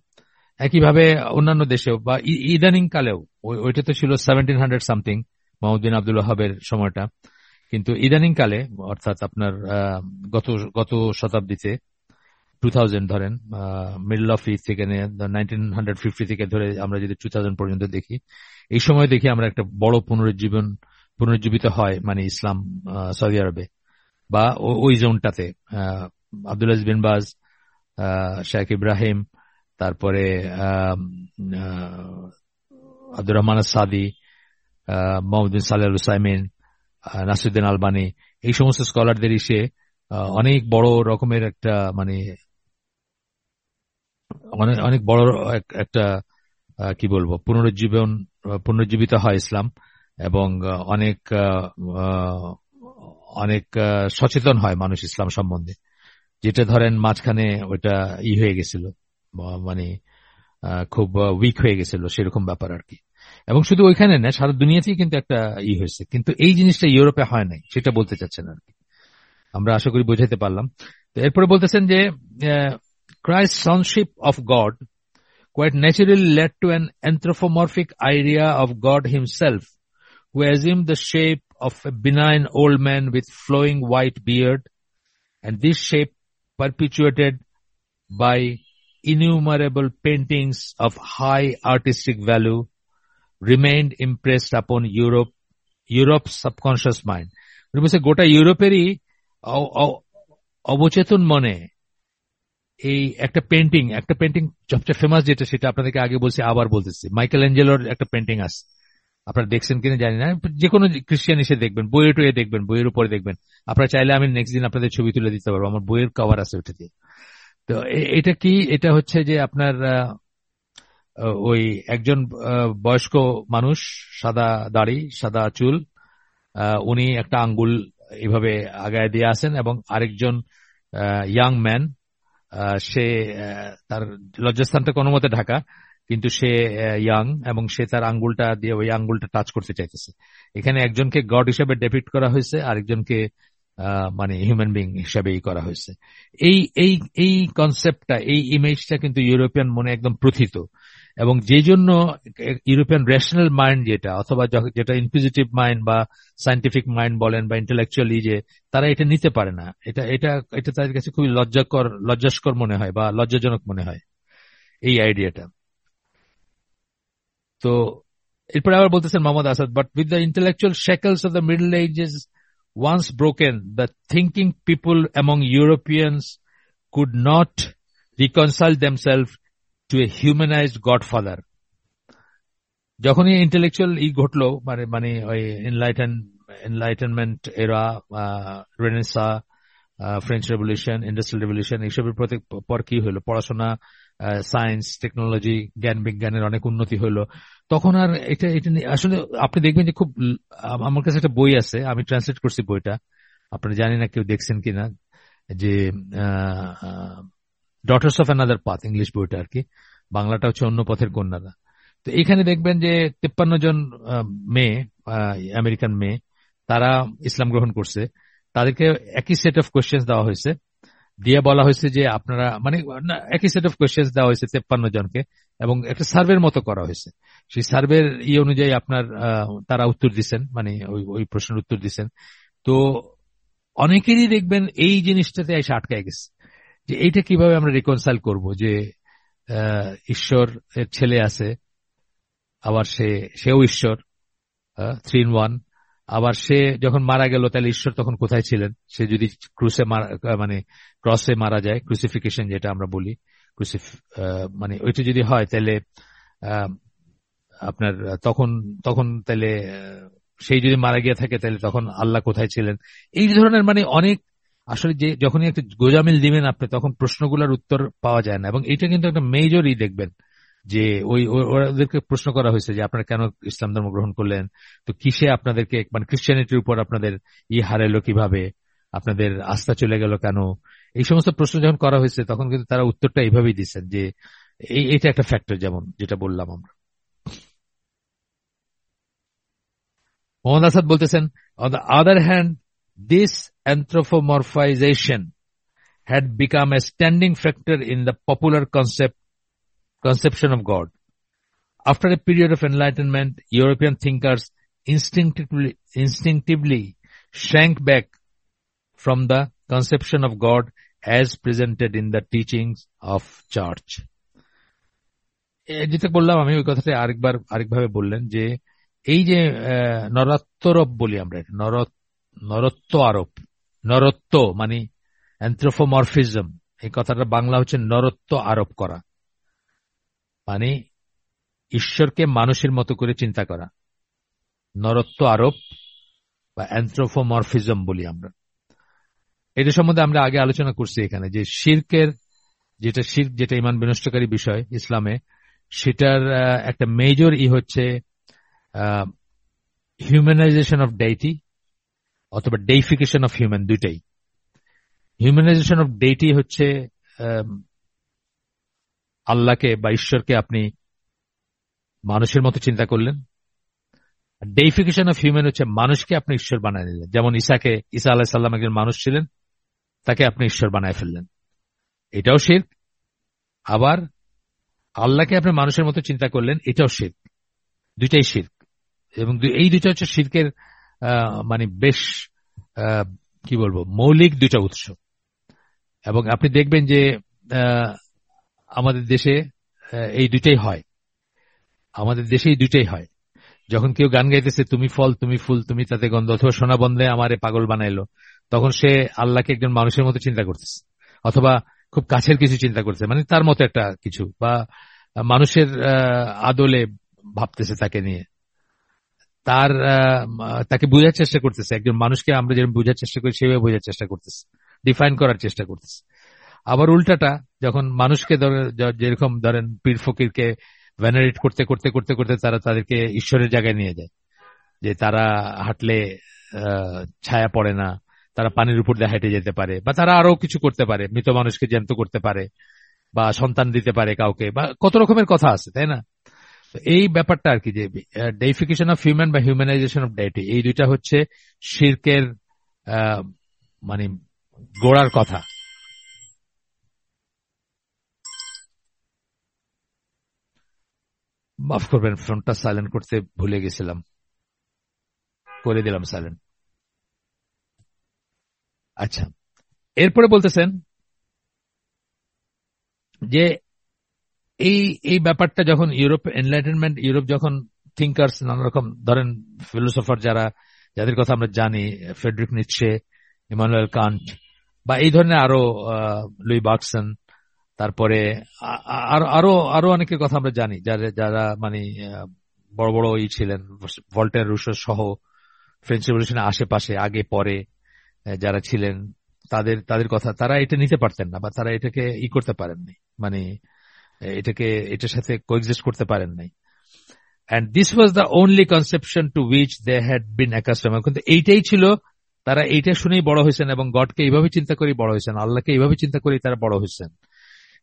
একইভাবে অন্যান্য দেশেও বা ইদানিং কালেও ওইটা তো ছিল 1700 সামথিং মোহাম্মদ বিন আব্দুল ওয়াহাবের সময়টা। কিন্তু ইদানিং কালে অর্থাৎ আপনার গত গত শতাব্দীতে 2000 ধরেন, মিডল অফ ই থেকে 1950 থেকে ধরে আমরা যদি 2000 পর্যন্ত দেখি, এই সময় দেখি আমরা একটা বড় পুনরুজ্জীবিত হয় মানে ইসলাম সৌদি আরবে বা ওই জোনটাতে। আব্দুল আজিজ বিন বাজ, শেখ ইব্রাহিম, তারপরে আব্দুর রহমান সাদি, মোহাম্মদ বিন সালেহ আল উসাইমিন, নাসিরুদ্দিন আলবানী, এই সমস্ত স্কলারদের এসে অনেক বড় রকমের একটা মানে অনেক অনেক বড় একটা কি বলবো পুনরুজ্জীবিত হয় ইসলাম। এবং অনেক অনেক সচেতন হয় মানুষ ইসলাম সম্বন্ধে, যেটা ধরেন মাঝখানে ওইটা হয়ে গেছিল, মানে খুব উইক হয়ে গেছিল সেরকম ব্যাপার আর কি। এবং শুধু ওইখানে না, সারা দুনিয়াতেই কিন্তু একটা হয়েছে, কিন্তু এই জিনিসটা ইউরোপে হয় নাই, সেটা বলতে চাচ্ছেন আর কি। আমরা আশা করি বোঝাতে পারলাম। তো এরপরে বলতেছেন যে Christ sonship of God quite naturally led to an anthropomorphic idea of God himself, who assumed the shape of a benign old man with flowing white beard, and this shape, perpetuated by innumerable paintings of high artistic value, remained impressed upon Europe's subconscious mind. গোটা ইউরোপেরই অবচেতন মনে এই একটা painting সবচেয়ে famous যেটা, সেটা আপনাদেরকে আগে বলছি আবার বলতেছি, মাইকেল অ্যাঞ্জেলোর একটা পেন্টিং আছে, আপনারা দেখছেন কিনা জানি না, যে কোনো খ্রিস্টান এসে দেখবেন, বইয়ে টয়ে দেখবেন, বইয়ের উপরে দেখবেন। আপনারা চাইলে আমি নেক্সট দিন আপনাদের ছবি তুলে দিতে পারবো, আমার বইয়ের কভার আছে ওটা দিয়ে। তো এটা কি, এটা হচ্ছে যে আপনার ওই একজন বয়স্ক মানুষ, সাদা দাড়ি, সাদা চুল, উনি একটা আঙ্গুল এইভাবে আগায় দিয়ে আসেন, এবং আরেকজন ইয়াং ম্যান, সে তার লজ্জাস্থানটা কোনো মতে ঢাকা, কিন্তু সে ইয়াং, এবং সে তার আঙ্গুলটা দিয়ে ওই আঙ্গুলটা টাচ করতে চাইতেছে। এখানে একজনকে গড হিসেবে ডেপিক্ট করা হয়েছে, আরেকজনকে মানে হিউম্যান বিং হিসেবেই করা হয়েছে। এই এই এই কনসেপ্টটা, এই ইমেজটা কিন্তু ইউরোপিয়ান মনে একদম প্রথিত, এবং যে জন্য ইউরোপিয়ান রেশনাল মাইন্ড যেটা, অথবা যেটা ইনকুইজিটিভ মাইন্ড বা সায়েন্টিফিক মাইন্ড বলেন বা ইন্টেলেকচুয়ালি, যে তারা এটা নিতে পারে না, এটা এটা এটা তাদের কাছে খুবই লজ্জাস্কর মনে হয় বা লজ্জাজনক মনে হয় এই আইডিয়াটা। তো এরপরে আবার বলতেছেন Mohammad Asad, but with the intellectual shackles of the middle ages once broken, the thinking people among Europeans could not reconcile themselves to a humanized godfather. যখনই ইন্টেলেকচুয়াল ঘটলো, মানে মানে ওই এনলাইটেনমেন্ট এরা, Renaissance, French revolution, industrial revolution, এইসবের পর কি হলো, পড়াশোনা, সায়েন্স, টেকনোলজি, জ্ঞান বিজ্ঞানের অনেক উন্নতি হলো, তখন আর এটা এটা আসলে আপনি দেখবেন যে খুব, আমার কাছে একটা বই আছে, আমি ট্রান্সলেট করছি বইটা, আপনারা জানি না কেউ দেখছেন কিনা, যে daughters of another path, English বইটা আর কি, বাংলাটা হচ্ছে অন্য পথের কন্যারা। তো এখানে দেখবেন যে 53 জন মেয়ে, আমেরিকান মেয়ে, তারা ইসলাম গ্রহণ করছে। তাদেরকে একই সেট অফ কোয়েশ্চেন দেওয়া হয়েছে, দিয়ে বলা হয়েছে যে আপনারা মানে একই সেট অফ কোয়েশ্চেন দেওয়া হয়েছে 53 জনকে, এবং একটা সার্ভের মতো করা হয়েছে। সেই সার্ভের অনুযায়ী আপনার তারা উত্তর দিচ্ছেন, মানে ওই ওই প্রশ্নের উত্তর দিচ্ছেন। তো অনেকেরই দেখবেন এই জিনিসটাতে এসে আটকায় গেছে, যে এইটা কিভাবে আমরা রিকনসাইল করব, যে ঈশ্বর এর ছেলে আছে, আবার সেও ঈশ্বর, 3 in 1, আবার সে যখন মারা গেল তাহলে ঈশ্বর তখন কোথায় ছিলেন, সে যদি মানে ক্রসে মারা যায়, ক্রুসিফিকেশন যেটা আমরা বলি, মানে ওইটা যদি হয় তাহলে আপনার তখন তখন তাহলে সেই যদি মারা গিয়ে থাকে তাহলে তখন আল্লাহ কোথায় ছিলেন, এই ধরনের মানে অনেক, আসলে যে যখনই একটা গোজামিল দিবেন আপনি, তখন প্রশ্নগুলোর উত্তর পাওয়া যায় না। এবং এটা কিন্তু একটা মেজরই দেখবেন যে ওদেরকে প্রশ্ন করা হয়েছে যে আপনারা কেন ইসলাম ধর্ম গ্রহণ করলেন, তো কিসে আপনাদেরকে মানে ক্রিশ্চিয়ানিটির উপর আপনাদের হারাইলো কিভাবে, আপনাদের আস্থা চলে গেল কেন, এই সমস্ত প্রশ্ন যখন করা হয়েছে তখন কিন্তু তারা উত্তরটা এইভাবেই দিচ্ছেন যে এইটা একটা ফ্যাক্টর, যেমন যেটা বললাম আমরা। মোহাম্মদ আসাদ বলতেছেন, on the other hand, this anthropomorphization had become a standing factor in the popular conception of God. After a period of enlightenment, European thinkers instinctively shrank back from the conception of God as presented in the teachings of Church. যেটা বললাম আমি, ওই কথাটা আরেকভাবে বললেন যে এই যে নরত্বরোপ বলি আমরা, নরত্ব আরোপ, নরত্ব মানে অ্যানথ্রোপোমরফিজম, এই কথাটা বাংলা হচ্ছে নরত্ব আরোপ করা, মানে ঈশ্বরকে মানুষের মতো করে চিন্তা করা, নরত্ব আরোপ বা অ্যানথ্রোপোমরফিজম বলি আমরা। এটা সম্বন্ধে আমরা আগে আলোচনা করছি এখানে, যে শিরকের যেটা ইমান বিনষ্টকারী বিষয় ইসলামে, সেটার একটা মেজর হচ্ছে হিউম্যানাইজেশন অফ ডেইটি অথবা ডেইফিকেশন অফ হিউম্যান, দুইটাই। হিউম্যানাইজেশন অফ ডেইটি হচ্ছে আল্লাহকে বা ঈশ্বরকে আপনি মানুষের মতো চিন্তা করলেন, ডেইফিকেশন অফ হিউম্যান হচ্ছে মানুষকে আপনি ঈশ্বর বানায় নিলেন। যেমন ঈসা আলাইহিস সালাম একজন মানুষ ছিলেন, তাকে আপনি ঈশ্বর বানায় ফেললেন, এটাও শিরক। আবার আল্লাহকে আপনি মানুষের মতো চিন্তা করলেন, এটাও শিরক। দুইটাই শিরক, এবং এই দুইটা হচ্ছে শিরকের মানে বেশ কি বলবো, মৌলিক দুইটা উৎস। এবং আপনি দেখবেন যে আমাদের দেশে এই দুইটাই হয়, আমাদের দেশে এই দুইটাই হয়। যখন কেউ গান গাইতেছে, তুমি ফল তুমি ফুল তুমি তাতে গন্ধ, অথবা সোনা বন্ধে আমারে পাগল বানাইলো, তখন সে আল্লাহকে একজন মানুষের মতো চিন্তা করতেছে, অথবা খুব কাছের কিছু চিন্তা করতেছে, মানে তার মতো একটা কিছু, বা মানুষের আদলে ভাবতেছে তাকে নিয়ে, তাকে বোঝার চেষ্টা করতেছে। একজন মানুষকে আমরা যেরকম বোঝার চেষ্টা করি সেভাবে বোঝার চেষ্টা করতেছে, ডিফাইন করার চেষ্টা করতেছে। আবার উল্টাটা, যখন মানুষকে যেরকম ধরেন পীর ফকিরকে ভেনারেট করতে করতে করতে করতে তারা তাদেরকে ঈশ্বরের জায়গায় নিয়ে যায়, যে তারা হাঁটলে ছায়া পড়ে না, তারা পানির উপর দিয়ে হেঁটে যেতে পারে, বা তারা আরো কিছু করতে পারে, মৃত মানুষকে জ্যান্ত করতে পারে, বা সন্তান দিতে পারে কাউকে, বা কত রকমের কথা আছে, তাই না? এই ব্যাপারটা আর কি, যে ডেইফিকেশন অফ হিউম্যান বা হিউম্যানাইজেশন অফ ডেইটি, এই দুইটা হচ্ছে শিরকের মানে গোড়ার কথা। মাফ করবেন, ফোনটা সাইলেন্ট করতে ভুলে গেছিলাম, করে দিলাম সাইলেন্ট। আচ্ছা, এরপরে বলতেছেন যে এই ব্যাপারটা যখন এনলাইটেনমেন্ট, ইউরোপ যখন থিঙ্কার্স, নানা রকম ধরেন ফিলোসফার যাদের কথা আমরা জানি, ফ্রেডরিক নিৎসে, ইমানুয়েল কান্ট, বা এই ধরনের আরো লুই বার্গসন, তারপরে আরো আরো অনেকের কথা আমরা জানি, যারা মানে বড় বড় ছিলেন, ভল্টের, রুশো সহ ফ্রেঞ্চ রেভলিউশনের আশেপাশে আগে পরে যারা ছিলেন, তাদের কথা, তারা এটা নিতে পারতেন না, বা তারা এটাকে করতে পারেননি, মানে এটার সাথে কোএক্সিস্ট করতে পারেন নাই। And this was the only conception to which they had been accustomed. কিন্তু এইটাই ছিল, তারা এইটা শুনেই বড় হয়েছেন, এবং গডকে এইভাবে চিন্তা করেই বড় হয়েছেন, আল্লাহকে এইভাবে চিন্তা করেই তারা বড় হয়েছেন।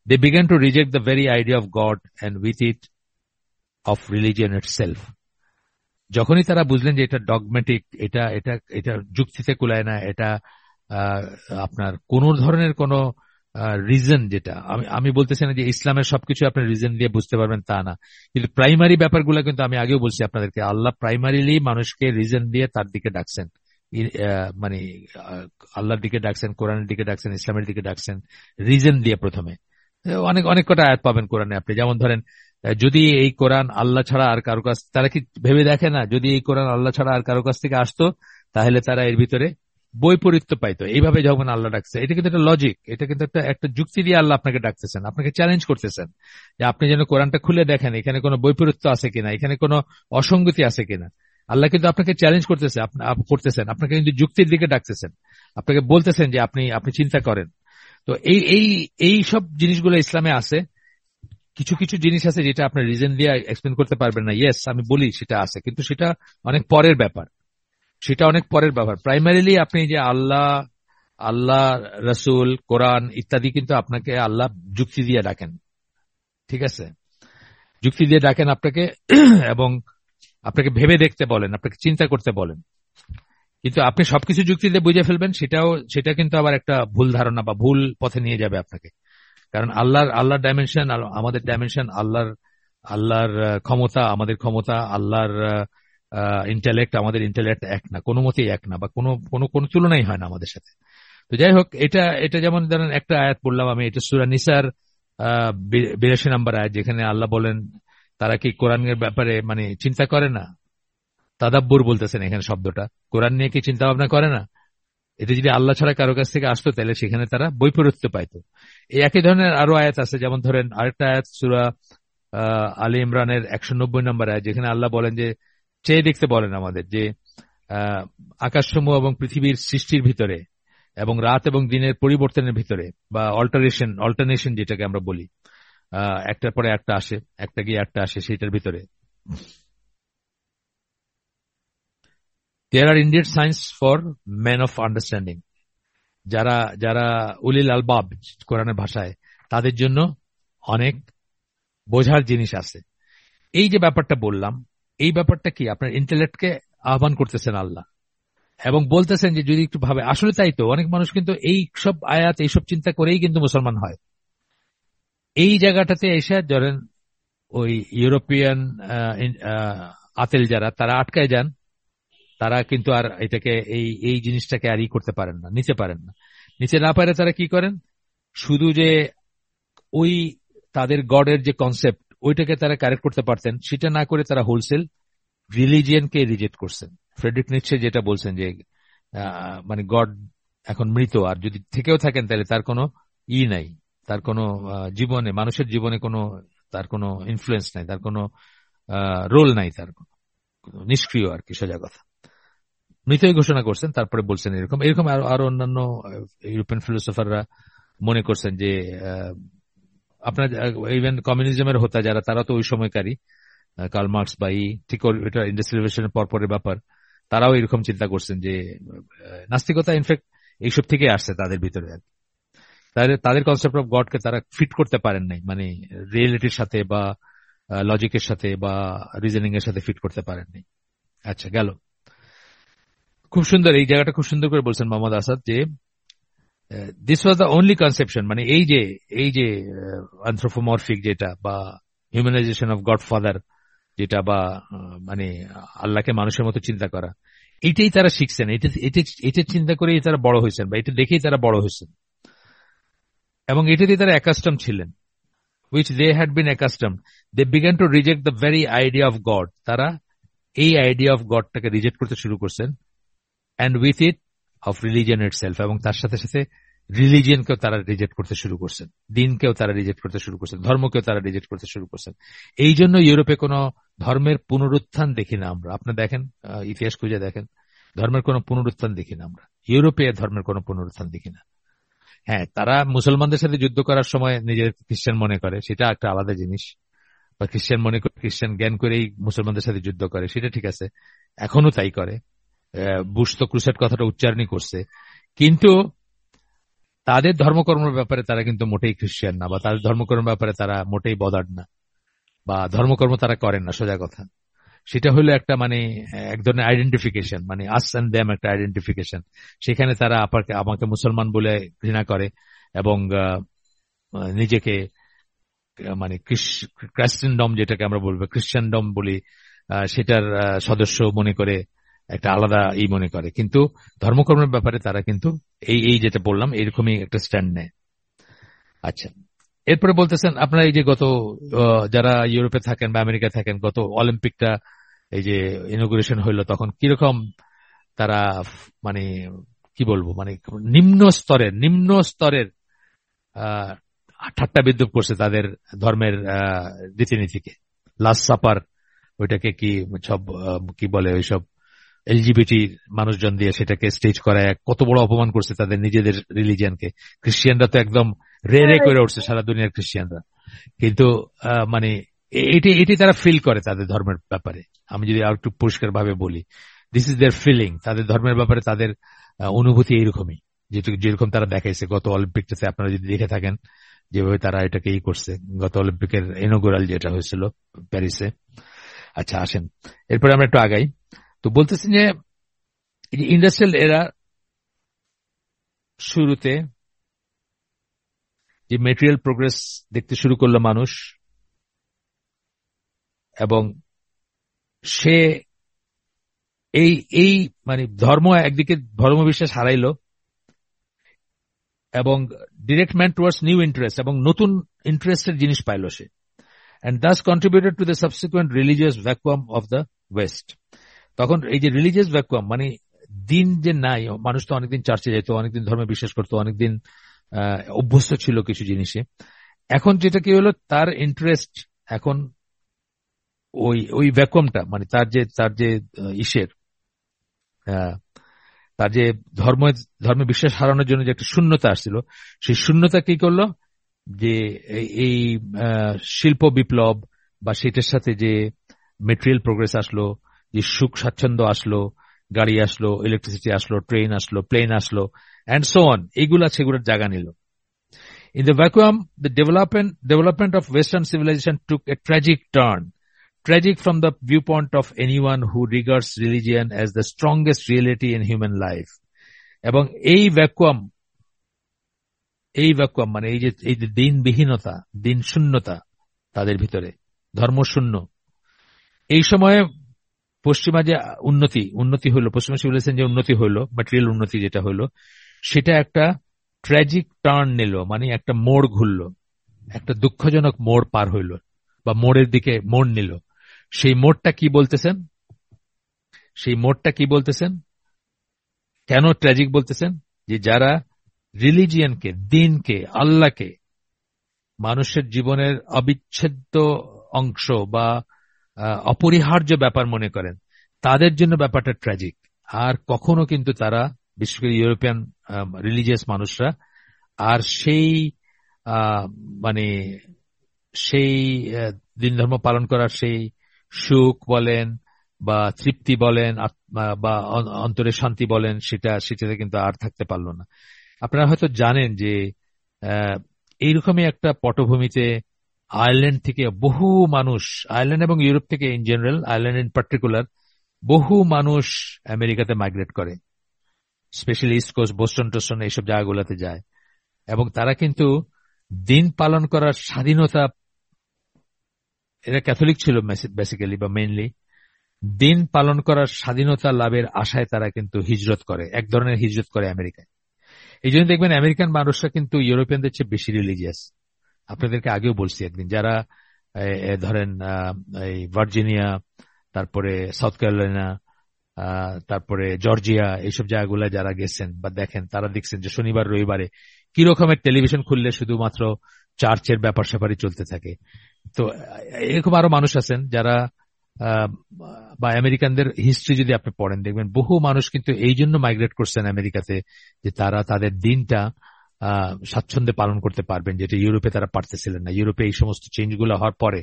They began to reject the very idea of God and with it of religion itself. যখনই তারা বুঝলেন যে এটা ডগমেটিক, এটা এটা এটা যুক্তিতে কুলায় না, এটা আপনার কোন ধরনের কোন রিজন, যেটা আমি বলতেছি না যে ইসলামের সবকিছু আপনি রিজন দিয়ে বুঝতে পারবেন তা না, কিন্তু প্রাইমারি ব্যাপারগুলো কিন্তু আমি আগেও বলছি আপনাদেরকে, আল্লাহ প্রাইমারিলি মানুষকে রিজন দিয়ে তার দিকে ডাকছেন, মানে আল্লাহর দিকে ডাকছেন, কোরআনের দিকে ডাকছেন, ইসলামের দিকে ডাকছেন রিজন দিয়ে। প্রথমে অনেক অনেক কটা আয়াত পাবেন কোরআনে আপনি, যেমন ধরেন যদি এই কোরআন আল্লাহ ছাড়া আর কারো কাছ, তারা কি ভেবে দেখে না যদি এই কোরআন আল্লাহ ছাড়া আর কারো কাছ থেকে আসতো তাহলে তারা এর ভিতরে বৈপরীত্য পাইতো। এইভাবে যখন আল্লাহ ডাকছে, এটা কিন্তু একটা লজিক, এটা কিন্তু একটা যুক্তি দিয়ে আল্লাহ আপনাকে ডাকতেছেন, আপনাকে চ্যালেঞ্জ করতেছেন যে আপনি যেন কোরআনটা খুলে দেখেন এখানে কোনো বৈপরীত্য আছে কিনা, এখানে কোনো অসঙ্গতি আছে কিনা। আল্লাহ কিন্তু আপনাকে চ্যালেঞ্জ করতেছেন, আপনাকে কিন্তু যুক্তির দিকে ডাকতেছেন, আপনাকে বলতেছেন যে আপনি চিন্তা করেন। তো এই সব জিনিসগুলো ইসলামে আছে, কিছু কিছু জিনিস আছে যেটা আপনার রিজন দিয়ে এক্সপ্লেন করতে পারবেন না। ইয়েস, আমি বলি সেটা আছে, কিন্তু সেটা অনেক পরের ব্যাপার। প্রাইমারিলি আপনি যে আল্লাহ, আল্লাহ, রসুল, কোরআন ইত্যাদি, কিন্তু আপনাকে আল্লাহ যুক্তি দিয়ে ডাকেন, ঠিক আছে? যুক্তি দিয়ে ডাকেন আপনাকে এবং আপনাকে ভেবে দেখতে বলেন, আপনাকে চিন্তা করতে বলেন। কিন্তু আপনি সবকিছু যুক্তি দিয়ে বুঝে ফেলবেন, সেটা কিন্তু আবার একটা ভুল ধারণা বা ভুল পথে নিয়ে যাবে আপনাকে। কারণ আল্লাহর ডাইমেনশন, আমাদের ডাইমেনশন, আল্লাহর ক্ষমতা, আমাদের ক্ষমতা, আল্লাহর ইন্টেলেক্ট, আমাদের ইন্টেলেক্ট এক না, কোনো মতেই এক না, বা কোনো কোনো কোনো তুলনাই হয় না আমাদের সাথে। তো যাই হোক, এটা এটা যেমন ধরেন একটা আয়াত বললাম আমি, এটা সূরা নিসার 82 নম্বর আয়াত, যেখানে আল্লাহ বলেন তারা কি কোরআনের ব্যাপারে মানে চিন্তা করে না। তাদাব্বুর বলতেছেন এখানে শব্দটা, কোরআন নিয়ে কি চিন্তা ভাবনা করে না। এটা যদি আল্লাহ ছাড়া কারো কাছ থেকে আসতো তাহলে সেখানে তারা বৈপরীত্য পাইতো। এই একই ধরনের আরো আয়াত আছে, যেমন ধরেন আরেকটা আয়াত সূরা আলী ইমরানের 190 নম্বর আয়াত, যেখানে আল্লাহ বলেন যে চেয়ে দেখতে বলেন আমাদের যে আকাশসমূহ এবং পৃথিবীর সৃষ্টির ভিতরে এবং রাত এবং দিনের পরিবর্তনের ভিতরে, বা অল্টারনেশন যেটাকে আমরা বলি, একটার পরে একটা আসে, একটা গিয়ে একটা আসে, সেটার ভিতরে there are indeed signs for men of understanding, যারা যারা উলিল আলবাব কোরআনের ভাষায়, তাদের জন্য অনেক বোঝার জিনিস আছে। এই যে ব্যাপারটা বললাম, এই ব্যাপারটা কি আপনার ইন্টেলেক্টকে আহ্বান করতেছেন আল্লাহ, এবং বলতেছেন যে যদি একটু ভাবে। আসলে তাই তো, অনেক মানুষ কিন্তু এই সব আয়াত, এইসব চিন্তা করেই কিন্তু মুসলমান হয়। এই জায়গাটাতে এসে ধরেন ওই ইউরোপিয়ান আতেল যারা, তারা আটকায় যান। তারা কিন্তু আর এটাকে, এই এই জিনিসটাকে আর করতে পারেন না, নিতে পারেন না। নিতে না পারে তারা কি করেন, শুধু যে ওই তাদের গডের যে কনসেপ্ট, ওইটাকে তারা কারেক্ট করতে পারতেন, সেটা না করে তারা হোলসেল রিলিজিয়ানকে রিজেক্ট করছেন। ফ্রেডরিক নিটশে যেটা বলছেন যে মানে গড এখন মৃত, আর যদি থেকেও থাকেন তাহলে তার কোনো নাই, তার কোনো জীবনে, মানুষের জীবনে কোনো, তার কোনো ইনফ্লুয়েন্স নাই, তার কোনো রোল নাই, তার নিষ্ক্রিয় আর কি, সোজা কথা। মৃতই ঘোষণা করছেন, তারপরে বলছেন এরকম এরকম। আরো অন্যান্য ইউরোপিয়ান ফিলোসফাররা মনে করছেন যে আপনার ইভেন কমিউনিজমের হোতা যারা, তারা তো ওই সময়কারী, কার্ল মার্কস বা ঠিক এটা ইন্ডাস্ট্রিয়াল রেভলিউশনের পরপরের ব্যাপার, তারাও এরকম চিন্তা করছেন যে নাস্তিকতা ইনফ্যাক্ট এইসব থেকে আসছে তাদের ভিতরে। তাদের কনসেপ্ট অফ গডকে তারা ফিট করতে পারেন নাই, মানে রিয়েলিটির সাথে বা লজিকের সাথে বা রিজনিং এর সাথে ফিট করতে পারেন নাই। আচ্ছা, গেল। খুব সুন্দর, এই জায়গাটা খুব সুন্দর করে বলছেন মোহাম্মদ আসাদ যে this was the only conception, মানে এই যে অ্যানথ্রোপোমরফিক যেটা, বা হিউম্যানাইজেশন অফ গড ফাদার যেটা, বা মানে আল্লাহকে মানুষের মতো চিন্তা করা, এটাই তারা শিখছেন। এটা চিন্তা করেই তারা বড় হয়েছেন, বা এটা দেখেই তারা বড় হয়েছেন, এবং এটাতে তারা অ্যাকাস্টম ছিলেন, which they had been accustomed. They began to reject the very idea of God. তারা এই আইডিয়া অফ গডটাকে রিজেক্ট করতে শুরু করছেন, and with it of religion itself, এবং তার সাথে সাথে রিলিজিয়নকেও তারা রিজেক্ট করতে শুরু করছেন, দিনকেও তারা রিজেক্ট করতে শুরু করছেন, ধর্মকেও তারা রিজেক্ট করতে শুরু করছেন। এই জন্য ইউরোপে কোনো ধর্মের পুনরুত্থান দেখি না আমরা। আপনি দেখেন, ইতিহাস খুঁজে দেখেন, ধর্মের কোনো পুনরুত্থান দেখি না আমরা। ইউরোপে ধর্মের কোনো পুনরুত্থান দেখি না। হ্যাঁ, তারা মুসলমানদের সাথে যুদ্ধ করার সময় নিজের খ্রিস্টান মনে করে, সেটা একটা আলাদা জিনিস, বা খ্রিস্টান মনে করে, খ্রিস্টান জ্ঞান করেই মুসলমানদের সাথে যুদ্ধ করে, সেটা ঠিক আছে, এখনো তাই করে। বুশ তো ক্রুসেড কথাটা উচ্চারণই করছে, কিন্তু তাদের ধর্মকর্মের ব্যাপারে তারা কিন্তু মোটেই খ্রিস্টান না, বা তাদের ধর্মকর্মের ব্যাপারে তারা মোটেই বদার্ড না, বা ধর্মকর্ম তারা করেন না, সোজা কথা। সেটা হলো একটা মানে এক ধরনের আইডেন্টিফিকেশন, মানে আস এন্ড দেম একটা আইডেন্টিফিকেশন। সেখানে তারা আমাকে মুসলমান বলে ঘৃণা করে, এবং নিজেকে মানে ক্রিশ্চিয়ানডম, যেটাকে আমরা বলবো খ্রিস্টানডম বলি, সেটার সদস্য মনে করে, একটা আলাদা মনে করে। কিন্তু ধর্মকর্মের ব্যাপারে তারা কিন্তু এই যেটা বললাম, এরকমই একটা স্ট্যান্ড নেয়। আচ্ছা, এরপরে বলতেছেন আপনারা এই যে গত যারা ইউরোপে থাকেন বা আমেরিকায় থাকেন, গত অলিম্পিকটা এই যে ইনোগ্রেশন হইলো, তখন কিরকম তারা মানে কি বলবো, মানে নিম্ন স্তরের ঠাট্টা বিদ্রুপ করছে তাদের ধর্মের রীতিনীতিকে। লাস্ট সাপার, ওইটাকে কি সব কি বলে, ওইসব এলজিবিটি মানুষজন দিয়ে সেটাকে স্টেজ করায় কত বড় অপমান করছে তাদের নিজেদের রিলিজিয়ানকে। খ্রিস্টিয়ানরা তো একদম রে করে উঠছে, সারা দুনিয়ার খ্রিস্টিয়ানরা। কিন্তু মানে এটি তারা ফিল করে তাদের ধর্মের ব্যাপারে। আমি যদি আর একটু পরিষ্কার ভাবে বলি, দিস ইজ দেয়ার ফিলিং। তাদের ধর্মের ব্যাপারে তাদের অনুভূতি এইরকমই, যেরকম তারা দেখাইছে গত অলিম্পিকটাতে। আপনারা যদি দেখে থাকেন যেভাবে তারা এটাকে করছে, গত অলিম্পিকের ইনগুরাল যেটা হয়েছিল প্যারিসে। আচ্ছা, আসেন এরপরে আমরা একটু আগাই। তো বলতেছেন যে ইন্ডাস্ট্রিয়াল এরা শুরুতে যে মেটেরিয়াল প্রোগ্রেস দেখতে শুরু করলো মানুষ, এবং সে এই এই মানে ধর্ম একদিকে ধর্ম বিশ্বাস হারাইলো, এবং direct man towards new interest, এবং নতুন ইন্টারেস্টের জিনিস পাইল সে, and thus contributed to the subsequent religious vacuum of the West. তখন এই যে রিলিজিয়াস ভ্যাকুয়াম, মানে দিন যে নাই, মানুষ তো অনেকদিন চার্চে যেত, অনেকদিন ধর্মে বিশ্বাস করতো, অনেকদিন অভ্যস্ত ছিল কিছু জিনিসে। এখন যেটা কি হলো, তার ইন্টারেস্ট এখন ওই ভ্যাকুয়ামটা, মানে তার যে ইসের তার যে ধর্মে বিশ্বাস হারানোর জন্য যে একটা শূন্যতা আসছিল, সেই শূন্যতা কি করলো, যে এই শিল্প বিপ্লব বা সেটার সাথে যে মেটেরিয়াল প্রোগ্রেস আসলো, যে সুখ স্বাচ্ছন্দ্য আসলো, গাড়ি আসলো, ইলেকট্রিসিটি আসলো, ট্রেন আসলো, প্লেন আসলো, অ্যান্ড সো অন, এইগুলা সেগুলোর জায়গা নিল। In the vacuum, the development of Western civilization took a tragic turn. Tragic from the viewpoint of anyone who regards religion as the strongest reality in human life. এবং এই vacuum মানে এই যে দিনবিহীনতা, দিন শূন্যতা তাদের ভিতরে, ধর্মশূন্য, এই সময়ে পশ্চিমা যে উন্নতি হলো, পশ্চিমা সিভিলাইজেশন যে উন্নতি হলো, ম্যাটেরিয়াল উন্নতি যেটা হলো, সেটা একটা ট্র্যাজিক টার্ন নিল, মানে একটা মোড় ঘুরলো, একটা দুঃখজনক মোড় পার হইল, বা মোড়ের দিকে মোড় নিল। সেই মোড়টা কি বলতেছেন, কেন ট্র্যাজিক বলতেছেন? যে যারা রিলিজিয়নকে, দিনকে, আল্লাহকে মানুষের জীবনের অবিচ্ছেদ্য অংশ বা অপরিহার্য ব্যাপার মনে করেন, তাদের জন্য ব্যাপারটা ট্র্যাজিক। আর কখনো কিন্তু তারা, বিশেষ করে ইউরোপিয়ান রিলিজিয়াস মানুষরা, আর মানে সেই দিন ধর্ম পালন করার সেই সুখ বলেন বা তৃপ্তি বলেন বা অন্তরের শান্তি বলেন, সেটাতে কিন্তু আর থাকতে পারলো না। আপনারা হয়তো জানেন যে এইরকমই একটা পটভূমিতে আয়ারল্যান্ড থেকে বহু মানুষ, আয়ারল্যান্ড এবং ইউরোপ থেকে in general, Ireland in particular, বহু মানুষ আমেরিকাতে মাইগ্রেট করে, স্পেশালি ইস্ট কোস্ট, বোস্টন টোস্টন, এইসব জায়গাগুলোতে যায়। এবং তারা কিন্তু দিন পালন করার স্বাধীনতা, এরা ক্যাথলিক ছিল বেসিক্যালি বা মেইনলি, দিন পালন করার স্বাধীনতা লাভের আশায় তারা কিন্তু হিজরত করে, এক ধরনের হিজরত করে আমেরিকায়। এই জন্য দেখবেন আমেরিকান মানুষরা কিন্তু ইউরোপিয়ানদের চেয়ে বেশি রিলিজিয়াস। আপনাদেরকে আগেও বলছি একদিন, যারা ধরেন এই ভার্জিনিয়া, তারপরে সাউথ ক্যারোলাইনা, তারপরে জর্জিয়া, এইসব জায়গাগুলো যারা গেছেন বা দেখেন, তারা দেখছেন যে শনিবার রবিবারে কি রকমের টেলিভিশন খুললে শুধুমাত্র চার্চের ব্যাপার স্যাপারই চলতে থাকে। তো এরকম আরো মানুষ আছেন যারা, বা আমেরিকানদের হিস্ট্রি যদি আপনি পড়েন, দেখবেন বহু মানুষ কিন্তু এই জন্য মাইগ্রেট করছেন আমেরিকাতে, যে তারা তাদের দিনটা স্বাচ্ছন্দ্যে পালন করতে পারবেন, যেটা ইউরোপে তারা পারতেছিলেন না। ইউরোপে এই সমস্ত চেঞ্জগুলো হওয়ার পরে,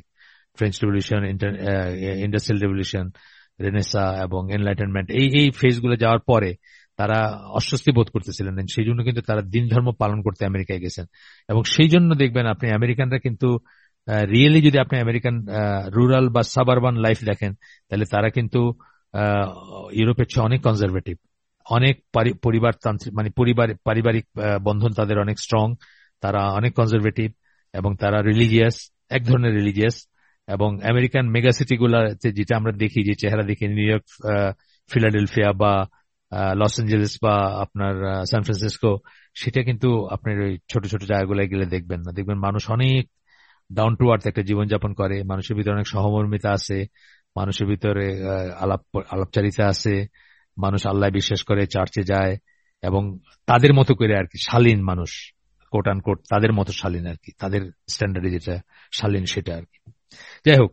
French revolution, industrial revolution, Renaissance এবং এনলাইটেনমেন্ট, এই ফেজগুলো যাওয়ার পরে তারা অস্বস্তি বোধ করতেছিলেন, সেই জন্য কিন্তু তারা দিন ধর্ম পালন করতে আমেরিকায় গেছেন। এবং সেই জন্য দেখবেন আপনি আমেরিকানরা কিন্তু রিয়েলি, যদি আপনি আমেরিকান রুরাল বা সাবারবান লাইফ দেখেন, তাহলে তারা কিন্তু ইউরোপের চেয়ে অনেক কনজারভেটিভ, অনেক পরিবারতান্ত্রিক, মানে পারিবারিক বন্ধন তাদের অনেক স্ট্রং, তারা অনেক কনজারভেটিভ, এবং তারা রিলিজিয়াস, এক ধরনের রিলিজিয়াস। এবং আমেরিকান মেগাসিটি গুলাতে যেটা আমরা দেখি, যে চেহারা দেখি, নিউ ইয়র্ক, ফিলাডেলফিয়া বা লস অ্যাঞ্জেলেস বা আপনার সান ফ্রান্সিসকো, সেটা কিন্তু আপনার ওই ছোট ছোট জায়গাগুলোয় গেলে দেখবেন না। দেখবেন মানুষ অনেক ডাউন টু আর্থ একটা জীবনযাপন করে, মানুষের ভিতরে অনেক সহমর্মিতা আছে, মানুষের ভিতরে আলাপচারিতা আছে, মানুষ আল্লাহ বিশ্বাস করে, চার্চে যায়, এবং তাদের মতো করে আর কি শালীন মানুষ, কোট আন কোট তাদের মতো শালীন আর কি, তাদের স্ট্যান্ডার্ডে যেটা শালীন সেটা আর কি। যাই হোক,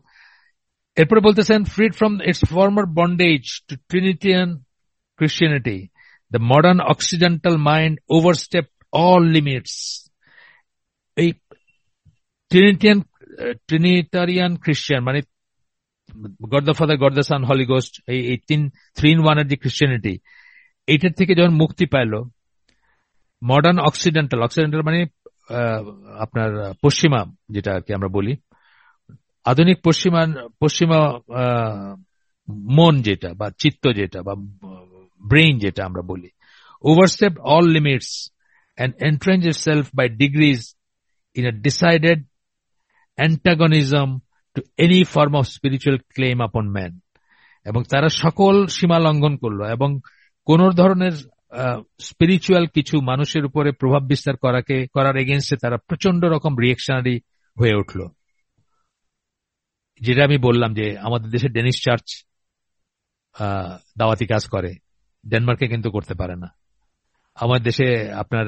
এরপরে বলতেছেন, freed from its former bondage to Trinitarian Christianity, the modern occidental mind overstepped all limits. এই ট্রিনিটিয়ান ট্রিনিটারিয়ান খ্রিস্টান, মানে God the Father, God the Son, Holy Ghost, এই থ্রি ইন ওয়ানের যে ক্রিশ্চিয়ানিটি, এইটার থেকে যখন মুক্তি পাইল মডার্ন অক্সিডেন্টাল, অক্সিডেন্টাল মানে আপনার পশ্চিমা, যেটা আর কি আমরা বলি আধুনিক পশ্চিমা মন যেটা, বা চিত্ত যেটা, বা ব্রেইন যেটা আমরা বলি, overstepped all limits and entrenched itself by degrees in a decided antagonism to any form of spiritual claim upon man. এবং তারা সকল সীমা লঙ্ঘন করলো এবং কোন ধরনের স্পিরিচুয়াল কিছু মানুষের উপরে প্রভাব বিস্তার করার এগেনস্টে তারা প্রচন্ড রকম রিয়েকশনারি হয়ে উঠল। যেটা আমি বললাম যে আমাদের দেশে ডেনিশ চার্চ দাওয়াতি কাজ করে, ডেনমার্কে কিন্তু করতে পারে না। আমার দেশে আপনার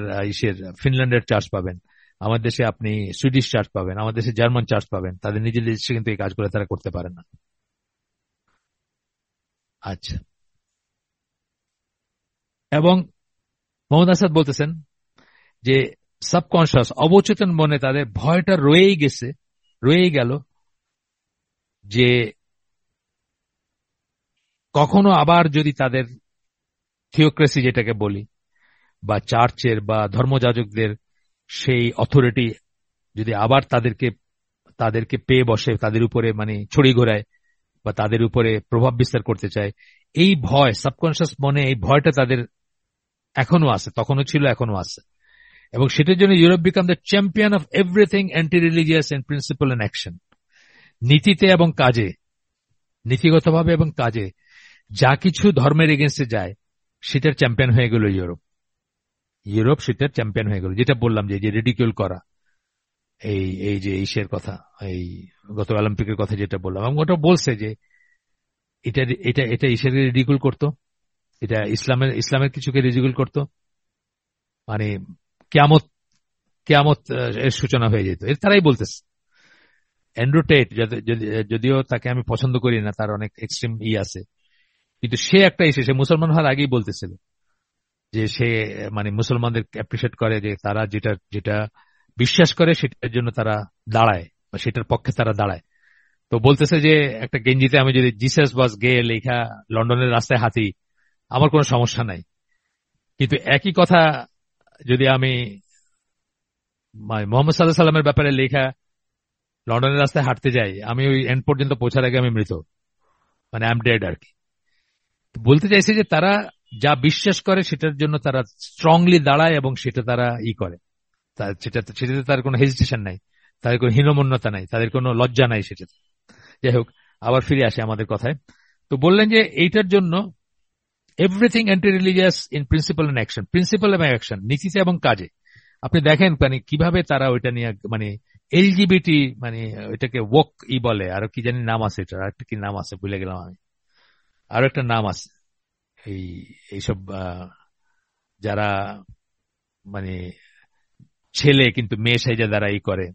ফিনল্যান্ডের চার্চ পাবেন, আমার দেশে আপনি সুইডিশ চার্চ পাবেন, আমার দেশে জার্মান চার্চ পাবেন, তাদের নিজেদের দেশে কিন্তু এই কাজগুলো তারা করতে পারে না। আচ্ছা, এবং মোহাম্মদ আসাদ বলতেছেন যে সাবকনশিয়াস, অবচেতন মনে তাদের ভয়টা রয়েই গেল যে কখনো আবার যদি তাদের থিওক্রেসি যেটাকে বলি, বা চার্চের বা ধর্মযাজকদের সেই অথরিটি যদি আবার তাদেরকে পেয়ে বসে, তাদের উপরে মানে ছড়ি ঘোরায় বা তাদের উপরে প্রভাব বিস্তার করতে চায়, এই ভয়, সাবকনশিয়াস মনে এই ভয়টা তাদের এখনো আছে, তখনও ছিল, এখনো আছে। এবং সেটার জন্য Europe became the champion of everything anti religious and principle and action. নীতিতে এবং কাজে, নীতিগতভাবে এবং কাজে যা কিছু ধর্মের এগেন্স্টে যায় সেটার চ্যাম্পিয়ন হয়ে গেল ইউরোপ সেটার চ্যাম্পিয়ন হয়ে গেল। যেটা বললাম যে রিডিকিউল করা, এই যে ইসের কথা, এই গত অলিম্পিকের কথা যেটা বললাম, এবং ওটা বলছে যে এটা এটা এটা ইসেরকে রিডিকিউল করতো, এটা ইসলামের কিছুকে রিডিকিউল করতো, মানে কিয়ামত এর সূচনা হয়ে যেত। এর তারাই বলতেছে। অ্যান্ড্রু টেট, যদিও তাকে আমি পছন্দ করি না, তার অনেক এক্সট্রিম আছে, কিন্তু সে একটা সে মুসলমান হওয়ার আগেই বলতেছিল যে সে মানে মুসলমানদের অ্যাপ্রিসিয়েট করে, যে তারা যেটা বিশ্বাস করে সেটার জন্য তারা দাঁড়ায় বা সেটার পক্ষে তারা দাঁড়ায়। তো বলতেছে যে একটা গেঞ্জিতে আমি যদি জিসাস ওয়াজ গে লেখা লন্ডনের রাস্তায় হাঁটি, আমার কোনো সমস্যা নাই, কিন্তু একই কথা যদি আমি মোহাম্মদ সাল্লাল্লাহু আলাইহি সাল্লামের ব্যাপারে লেখা লন্ডনের রাস্তায় হাঁটতে যাই, আমি ওই এন্ড পর্যন্ত পৌঁছার আগে আমি মৃত, মানে আই এম ডেড আর কি। বলতে চাইছে যে তারা যা বিশ্বাস করে সেটার জন্য তারা স্ট্রংলি দাঁড়ায় এবং সেটা তারা করে, সেটাতে তার কোনো হেজিটেশন নাই, তাদের কোনো হীনমন্যতা নাই, তাদের কোনো লজ্জা নাই সেটাতে। যাই হোক, আবার ফিরে আসে আমাদের কথায়। তো বললেন যে এইটার জন্য everything anti religious in principle and action, principle এবং অ্যাকশন, নীতিতে এবং কাজে। আপনি দেখেন মানে কিভাবে তারা ওইটা নিয়ে মানে এলজিবিটি মানে ওইটাকে ওক বলে, আর কি জানি নাম আছে, এটা আর একটা কি নাম আছে ভুলে গেলাম আমি, আরো একটা নাম আছে, এইসব যারা মানে ছেলে কিন্তু মেয়ে সাইজা দ্বারা করে,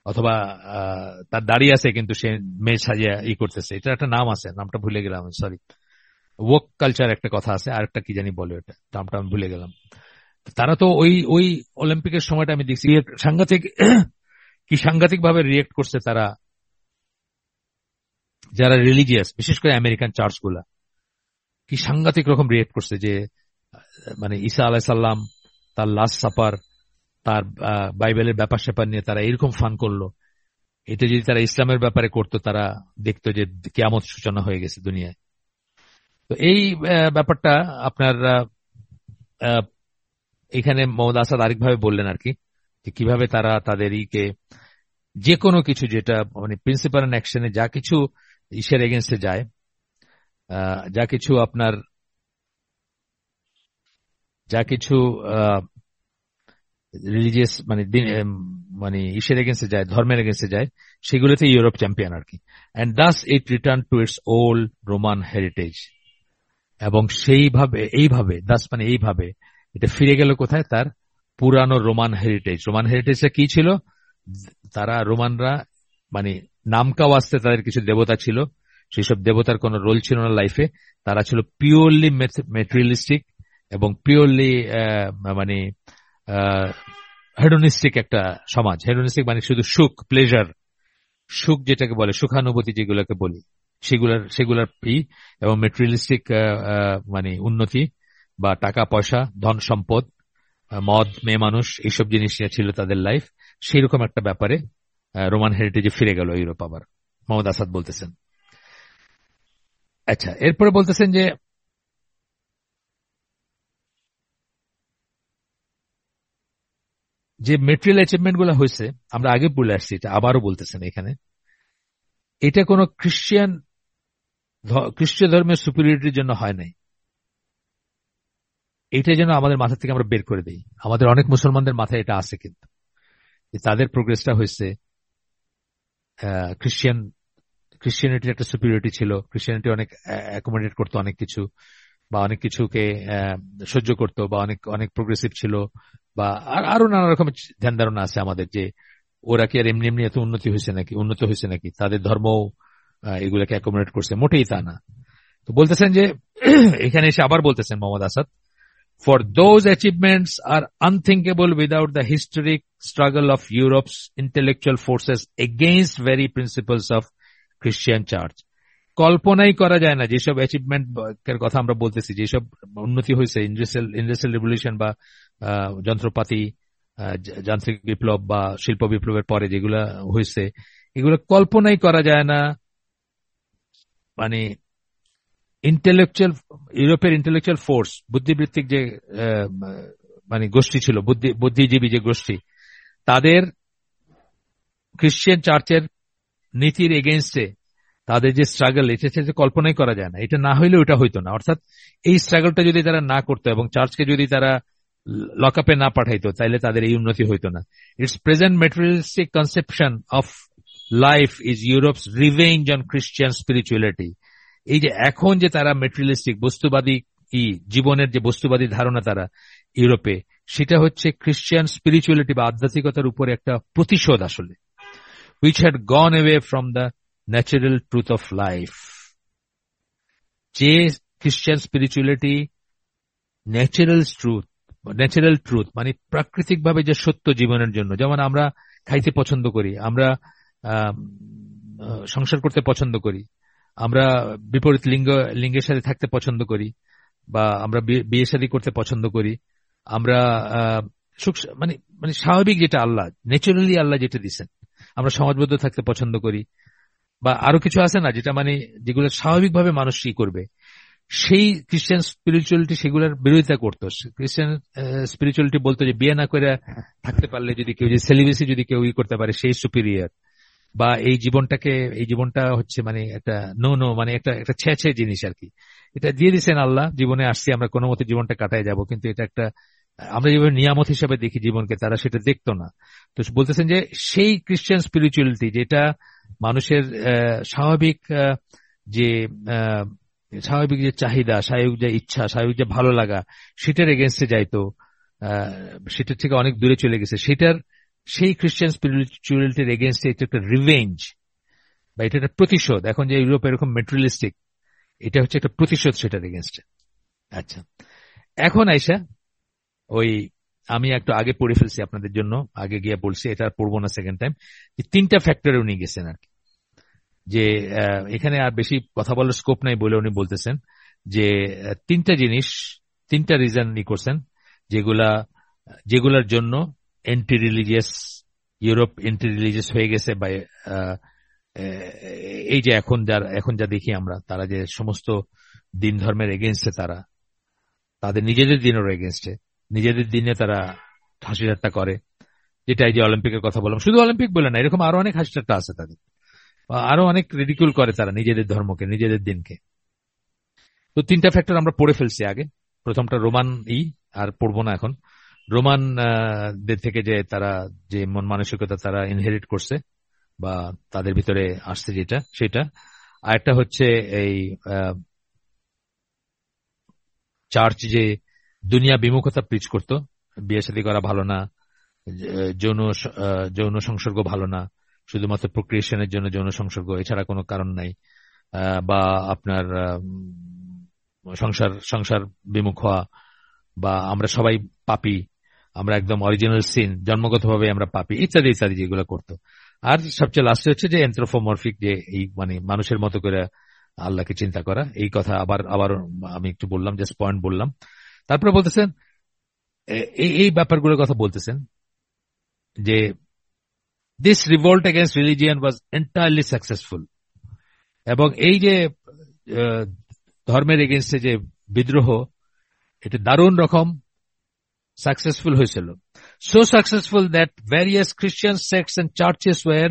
অথবা তার দাঁড়িয়ে আছে কিন্তু সে মেয়ে সাজিয়া করতেছে, এটা একটা নাম আছে, নামটা ভুলে গেলাম, সরি। ওয়াক কালচার একটা কথা আছে, আর একটা কি জানি বলে, ওটা নামটা আমি ভুলে গেলাম। তারা তো ওই অলিম্পিকের সময়টা আমি দেখছি সাংঘাতিক ভাবে রিয়েক্ট করছে তারা, যারা রিলিজিয়াস, বিশেষ করে আমেরিকান চার্চ গুলা, কি সাংঘাতিক রকম রিয়েক্ট করছে যে মানে ঈসা আলাইহিস সালাম, তার লাস্ট সাপার, তার বাইবেলের ব্যাপার স্যাপার নিয়ে তারা এরকম ফান করলো। এটা যদি তারা ইসলামের ব্যাপারে করতো, তারা দেখতো যে কিয়ামত সূচনা হয়ে গেছে দুনিয়ায়। তো এই ব্যাপারটা আপনার এখানে মোহাম্মদ আসাদ আরেকভাবে বললেন আর কি, যে কিভাবে তারা তাদের যে কোনো কিছু যেটা মানে প্রিন্সিপাল এন্ড অ্যাকশনে যা কিছু ইসের এগেনস্টে যায়, যা কিছু আপনার রিলিজিয়াস মানে ইসের এগেনস্টে যায়, ধর্মের এগেনস্টে যায়, সেগুলোতে ইউরোপ চ্যাম্পিয়ন আর কি। And thus it return to its old Roman heritage. এবং এইভাবে এটা ফিরে গেল কোথায়? তার পুরানো রোমান হেরিটেজ। রোমান হেরিটেজটা কি ছিল? তারা রোমানরা মানে নামকা ওয়াস্তে তাদের কিছু দেবতা ছিল, সেই সব দেবতার কোনো রোল ছিল না লাইফে। তারা ছিল পিওরলি মেটেরিয়ালিস্টিক এবং পিওরলি মানে হেডোনিস্টিক একটা সমাজ। হেডোনিস্টিক মানে শুধু সুখ, প্লেজার, সুখ যেটাকে বলে, সুখানুভূতি যেগুলোকে বলি, সেগুলার এবং মেটেরিয়ালিস্টিক মানে উন্নতি বা টাকা পয়সা, ধন সম্পদ, মদ, মেয়ে মানুষ, এইসব জিনিস নিয়ে ছিল তাদের লাইফ। সেইরকম একটা ব্যাপারে রোমান হেরিটেজে ফিরে গেল ইউরোপ আবার, মোহাম্মদ আসাদ বলতেছেন। আচ্ছা, এরপরে বলতেছেন যে মেটেরিয়াল অ্যাচিভমেন্ট গুলো হয়েছে, আমরা আগে বলে আসছি, এটা আবারও বলতেছেন এখানে, এটা কোনো খ্রিস্টীয় ধর্মের সুপিরিয়রিটির জন্য হয় নাই। এটা যেন আমাদের মাথা থেকে আমরা বের করে দিই। আমাদের অনেক মুসলমানদের মাথায় এটা আছে, কিন্তু তাদের প্রোগ্রেসটা হয়েছে ক্রিশ্চিয়ানিটির একটা সুপিরিয়রিটি ছিল। ক্রিশ্চিয়ানিটি অনেক অ্যাকোমোডেট করতো অনেক কিছু, বা অনেক কিছুকে সহ্য করতো, বা অনেক অনেক প্রোগ্রেসিভ ছিল, বা আরো নানা রকমের ধ্যান ধারণা আছে আমাদের, যে ওরা কি আর এমনি এমনি এত উন্নত হয়েছে নাকি, তাদের ধর্ম এগুলোকে অ্যাকোমোডেট করছে, মোটেই তা না। তো বলতেছেন যে এখানে এসে আবার বলতেছেন Mohammad Asad, for those achievements are unthinkable without the historic struggle of Europe's intellectual forces against very principles of Christian Church. কল্পনাই করা যায় না যেসব অ্যাচিভমেন্ট এর কথা আমরা বলতেছি, যেসব উন্নতি হয়েছে ইন্ডাস্ট্রিয়াল রেভলিউশন বা যন্ত্রপাতি, যান্ত্রিক বিপ্লব বা শিল্প বিপ্লবের পরে যেগুলা হয়েছে, এগুলো কল্পনাই করা যায় না। মানে ইউরোপের ইন্টেলেকচুয়াল ফোর্স, বুদ্ধিবৃত্তিক যে মানে গোষ্ঠী ছিল, বুদ্ধিজীবী যে গোষ্ঠী, তাদের খ্রিস্টান চার্চের নীতির এগেইনস্টে তাদের যে স্ট্রাগল, এটা কল্পনাই করা যায় না। এটা না হইলে ওটা হইতো না। অর্থাৎ এই স্ট্রাগলটা যদি তারা না করতো এবং চার্চকে যদি তারা লকআপে না পাঠাইতো, তাহলে তাদের এই উন্নতি হইতো না। It's present materialistic conception of life is Europe's revenge on Christian spirituality. এই যে এখন যে তারা মেটেরিয়ালিস্টিক বস্তুবাদী জীবনের যে বস্তুবাদী ধারণা তারা ইউরোপে, সেটা হচ্ছে খ্রিস্টিয়ান স্পিরিচুয়ালিটি বা আধ্যাত্মিকতার উপরে একটা প্রতিশোধ আসলে, which had gone away from the natural truth of life. যে খ্রিস্টিয়ান স্পিরিচুয়ালিটি ন্যাচারাল ট্রুথ মানে প্রাকৃতিক ভাবে যে সত্য জীবনের জন্য, যেমন আমরা খাইতে পছন্দ করি, আমরা সংসার করতে পছন্দ করি, আমরা বিপরীত লিঙ্গের সাথে থাকতে পছন্দ করি, বা আমরা বিয়ে শাদী করতে পছন্দ করি, আমরা মানে মানে স্বাভাবিক যেটা আল্লাহ, ন্যাচারালি আল্লাহ যেটা দিচ্ছেন, আমরা সমাজবদ্ধ থাকতে পছন্দ করি, বা আরো কিছু আছে না যেটা মানে যেগুলো স্বাভাবিকভাবে মানুষ কি করবে, সেই খ্রিস্টান স্পিরিচুয়ালিটি সেগুলোর বিরোধিতা করতো। খ্রিস্টান স্পিরিচুয়ালিটি বলতো যে বিয়ে না করে থাকতে পারলে, যদি কেউ যে সেলিব্রেসি যদি কেউ করতে পারে, সেই সুপিরিয়র, বা এই জীবনটা হচ্ছে মানে একটা মানে একটা ছেঁচে জিনিস আর কি, এটা দিয়ে দিচ্ছেন আল্লাহ, জীবনে আসছি আমরা কোনো মতে জীবনটা কাটায় যাব, কিন্তু এটা একটা আমরা যেভাবে নিয়ামত হিসাবে দেখি জীবনকে, তারা সেটা দেখতো না। তো বলতেছেন যে সেই খ্রিস্টান স্পিরিচুয়ালিটি যেটা মানুষের স্বাভাবিক যে চাহিদা, স্বাভাবিক যে ইচ্ছা, স্বাভাবিক যে ভালো লাগা, সেটার এগেনস্টে যাইতো, সেটার থেকে অনেক দূরে চলে গেছে, সেই খ্রিস্টান স্পিরিচুয়ালিটির এগেনস্টে এটা একটা রিভেঞ্জ বা এটা একটা প্রতিশোধ। এখন যে ইউরোপ এরকম মেটেরিয়ালিস্টিক, এটা হচ্ছে একটা প্রতিশোধ সেটার এগেনস্টে। আচ্ছা, এখন আইসা ওই আমি একটু আগে পড়ে ফেলছি আপনাদের জন্য, আগে গিয়ে বলছি, এটা আর পড়বো না সেকেন্ড টাইম। তিনটা ফ্যাক্টরে উনি গেছেন আর কি, যে এখানে আর বেশি কথা বলার স্কোপ নাই বলে উনি বলতেছেন যে তিনটা জিনিস, তিনটা রিজন ই করছেন, যেগুলার জন্য anti religious Europe anti religious হয়ে গেছে, বা এই যে এখন যা দেখি আমরা, তারা যে সমস্ত দিন ধর্মের এগেনস্টে, তাদের নিজেদের দিনের এগেনস্টে, নিজেদের দিনে তারা হাসি ঠাট্টা করে, যেটা এই যে অলিম্পিকের কথা বললাম, শুধু অলিম্পিক বলে না, এরকম আরো অনেক হাসি ঠাট্টা আছে তাদের, আরো অনেক রিডিকুল করে তারা নিজেদের ধর্মকে, নিজেদের দিনকে। তো তিনটা ফ্যাক্টর আমরা পড়ে ফেলছি আগে। প্রথমটা রোমান আর পড়বো না এখন, রোমান দের থেকে যে তারা যে মন মানসিকতা তারা ইনহেরিট করছে বা তাদের ভিতরে আসছে সেটা। আর একটা হচ্ছে এই চার্চ যে দুনিয়া বিমুখতা প্রিচ করতো, বিয়ে শাদী করা ভালো না, যৌন সংসর্গ ভালো না, শুধুমাত্র প্রক্রিয়েশনের জন্য যৌন সংসর্গ, এছাড়া কোনো কারণ নাই, বা আপনার সংসার বিমুখ হওয়া, বা আমরা সবাই পাপী, আমরা একদম অরিজিনাল সিন, জন্মগতভাবে আমরা পাপী, ইত্যাদি ইত্যাদি যেগুলো করতো। আর সবচেয়ে লাস্টে হচ্ছে যে এন্থ্রোপোমরফিক, যে এই মানে মানুষের মতো করে আল্লাহকে চিন্তা করা, এই কথা আবার আমি একটু বললাম, জাস্ট পয়েন্ট বললাম। তারপরে বলতেছেন এই ব্যাপারগুলোর কথা বলতেছেন যে this revolt against religion was entirely successful, এবং এই যে ধর্মের এগেইনস্টে যে বিদ্রোহ, এটা দারুণ রকম সাকসেসফুল হয়েছিল। So successful that various Christian sects and churches were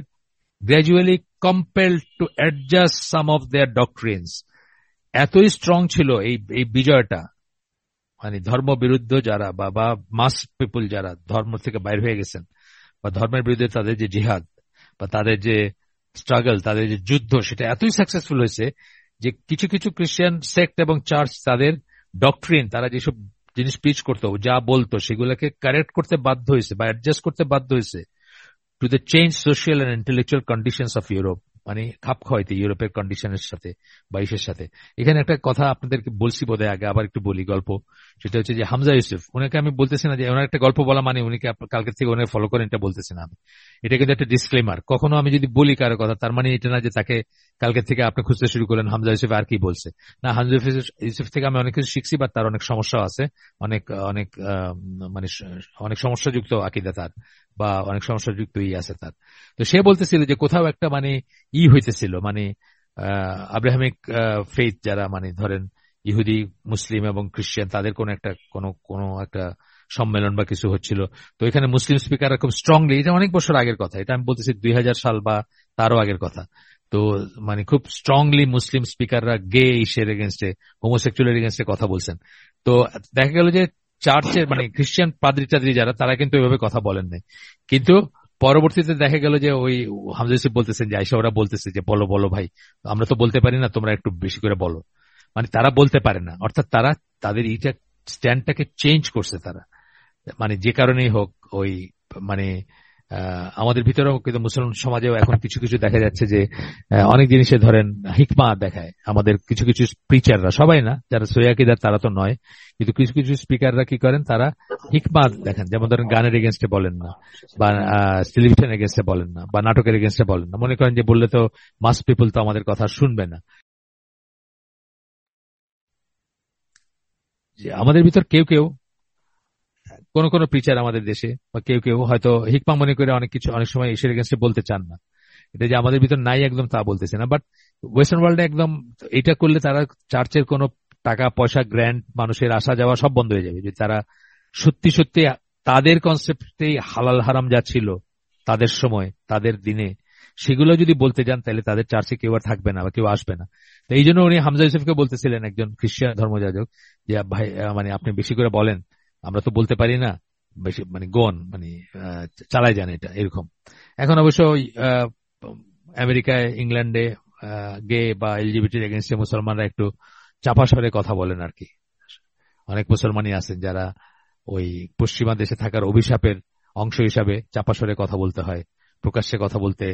gradually compelled to adjust some of their doctrines. এতই স্ট্রং ছিল এই বিজয়টা, মানে ধর্ম বিরুদ্ধ যারা বা মাস পিপুল যারা ধর্ম থেকে বাইর হয়ে গেছেন, বা ধর্মের বিরুদ্ধে তাদের যে জিহাদ বা তাদের যে স্ট্রাগল, তাদের যে যুদ্ধ, সেটা এতই সাকসেসফুল হয়েছে যে কিছু কিছু খ্রিস্টান সেক্ট এবং চার্চ তাদের ডক্ট্রিন, তারা যেসব জিনিস প্রিচ করতো, যা বলতো, সেগুলোকে কারেক্ট করতে বাধ্য হয়েছে বা অ্যাডজাস্ট করতে বাধ্য হয়েছে to the change social and intellectual conditions of Europe, মানে খাপ খাওয়াইতে ইউরোপের কন্ডিশনের সাথে বা ইসের সাথে। এখানে একটা কথা আপনাদেরকে বলছি বোধহয়, আগে আবার একটু বলি গল্প। সেটা হচ্ছে যে হামজা ইউসুফ, ওনাকে আমি বলতেছি না যে ওনার একটা গল্প বলা মানে উনিকে কালকে থেকে ওনাকে ফলো করেন, এটা বলতেছি না আমি। এটা কিন্তু একটা ডিসক্লেমার। কখনো আমি যদি বলি কারো কথা, তার মানে এটা না যে তাকে কালকে থেকে আপনি খুঁজতে শুরু করেন হামজা ইউসুফ আর কি বলছে। না, হামজা ইউসুফ থেকে আমি অনেক কিছু শিখছি, বা তার অনেক সমস্যা আছে, অনেক অনেক মানে অনেক সমস্যাযুক্ত আকীদা তার, বা অনেক সমস্যাযুক্ত আছে তার। তো সে বলতেছিল যে কোথাও একটা মানে হইতেছিল, মানে আব্রাহামিক ফেইথ যারা, মানে ধরেন ইহুদি, মুসলিম এবং খ্রিস্টান, তাদের কোন একটা কোন একটা সম্মেলন বা কিছু হচ্ছিল। তো এখানে মুসলিম স্পিকাররা খুব স্ট্রংলি, এটা অনেক বছর আগের কথা, এটা আমি বলতেছি 2000 সাল বা তারও আগের কথা, তো মানে খুব স্ট্রংলি মুসলিম স্পিকাররা গে ইসের এগেনস্টে, হোমোসেক্সুয়ালের এগেনস্টে কথা বলছেন। তো দেখা গেল যে চার্চের মানে খ্রিস্টান পাদ্রী টাদ্রী যারা, তারা কিন্তু এভাবে কথা বলেন নাই। কিন্তু পরবর্তীতে দেখা গেল যে ওই হামজা ইউসুফ বলতেছেন যে আয়েশা, ওরা বলতেছে যে বলো বলো ভাই, আমরা তো বলতে পারি না, তোমরা একটু বেশি করে বলো। মানে তারা বলতে পারে না, অর্থাৎ তারা তাদের এইটা স্ট্যান্ডটাকে চেঞ্জ করছে তারা, মানে যে কারণেই হোক। ওই মানে আমাদের ভিতরেও কিন্তু মুসলমান সমাজেও এখন কিছু কিছু দেখা যাচ্ছে যে অনেক জিনিসে ধরেন হিকমা দেখায় আমাদের কিছু কিছু প্রিচাররা, সবাই না, যারা সৈয়াকিদার তারা তো নয়, কিন্তু কিছু কিছু স্পিকাররা কি করেন, তারা হিকমা দেখেন। যেমন ধরেন গানের এগেনস্টে বলেন না, বা টেলিভিশন এগেনস্টে বলেন না, বা নাটকের এগেনস্টে বলেন না। মনে করেন যে বললে তো মাস পিপল তো আমাদের কথা শুনবে না। যে আমাদের ভিতর কেউ কেউ, কোন কোন প্রিচার আমাদের দেশে, বা কেউ কেউ হয়তো হিকমা মনে করে অনেক কিছু অনেক সময় এসের এগেনস্টে বলতে চান না। এটা যে আমাদের ভিতর নাই একদম তা বলতেছে না, বাট ওয়েস্টার্ন ওয়ার্ল্ডে একদম এটা করলে তারা চার্চের কোনো টাকা পয়সা, গ্র্যান্ড, মানুষের আসা যাওয়া সব বন্ধ হয়ে যাবে। যে তারা সত্যি সত্যি তাদের কনসেপ্টেই হালাল হারাম যা ছিল তাদের সময়, তাদের দিনে, সেগুলো যদি বলতে যান, তাহলে তাদের চার্চে কেউ আর থাকবে না বা কেউ আসবে না। তো এই জন্য উনি হামজা ইউসুফকে বলতেছিলেন, একজন খ্রিস্টান ধর্মযাজক, যে ভাই মানে আপনি বেশি করে বলেন, আমরা তো বলতে পারি না, বেশি মানে গন মানে চালাই যান এটা, এরকম। এখন অবশ্য আমেরিকায়, ইংল্যান্ডে গে বা এলজিবিটির এগেনস্টে মুসলমানরা একটু চাপা স্বরে কথা বলেন আর কি। অনেক মুসলমানই আছেন যারা ওই পশ্চিমা দেশে থাকার অভিশাপের অংশ হিসাবে চাপা স্বরে কথা বলতে হয়, প্রকাশ্যে কথা বলতে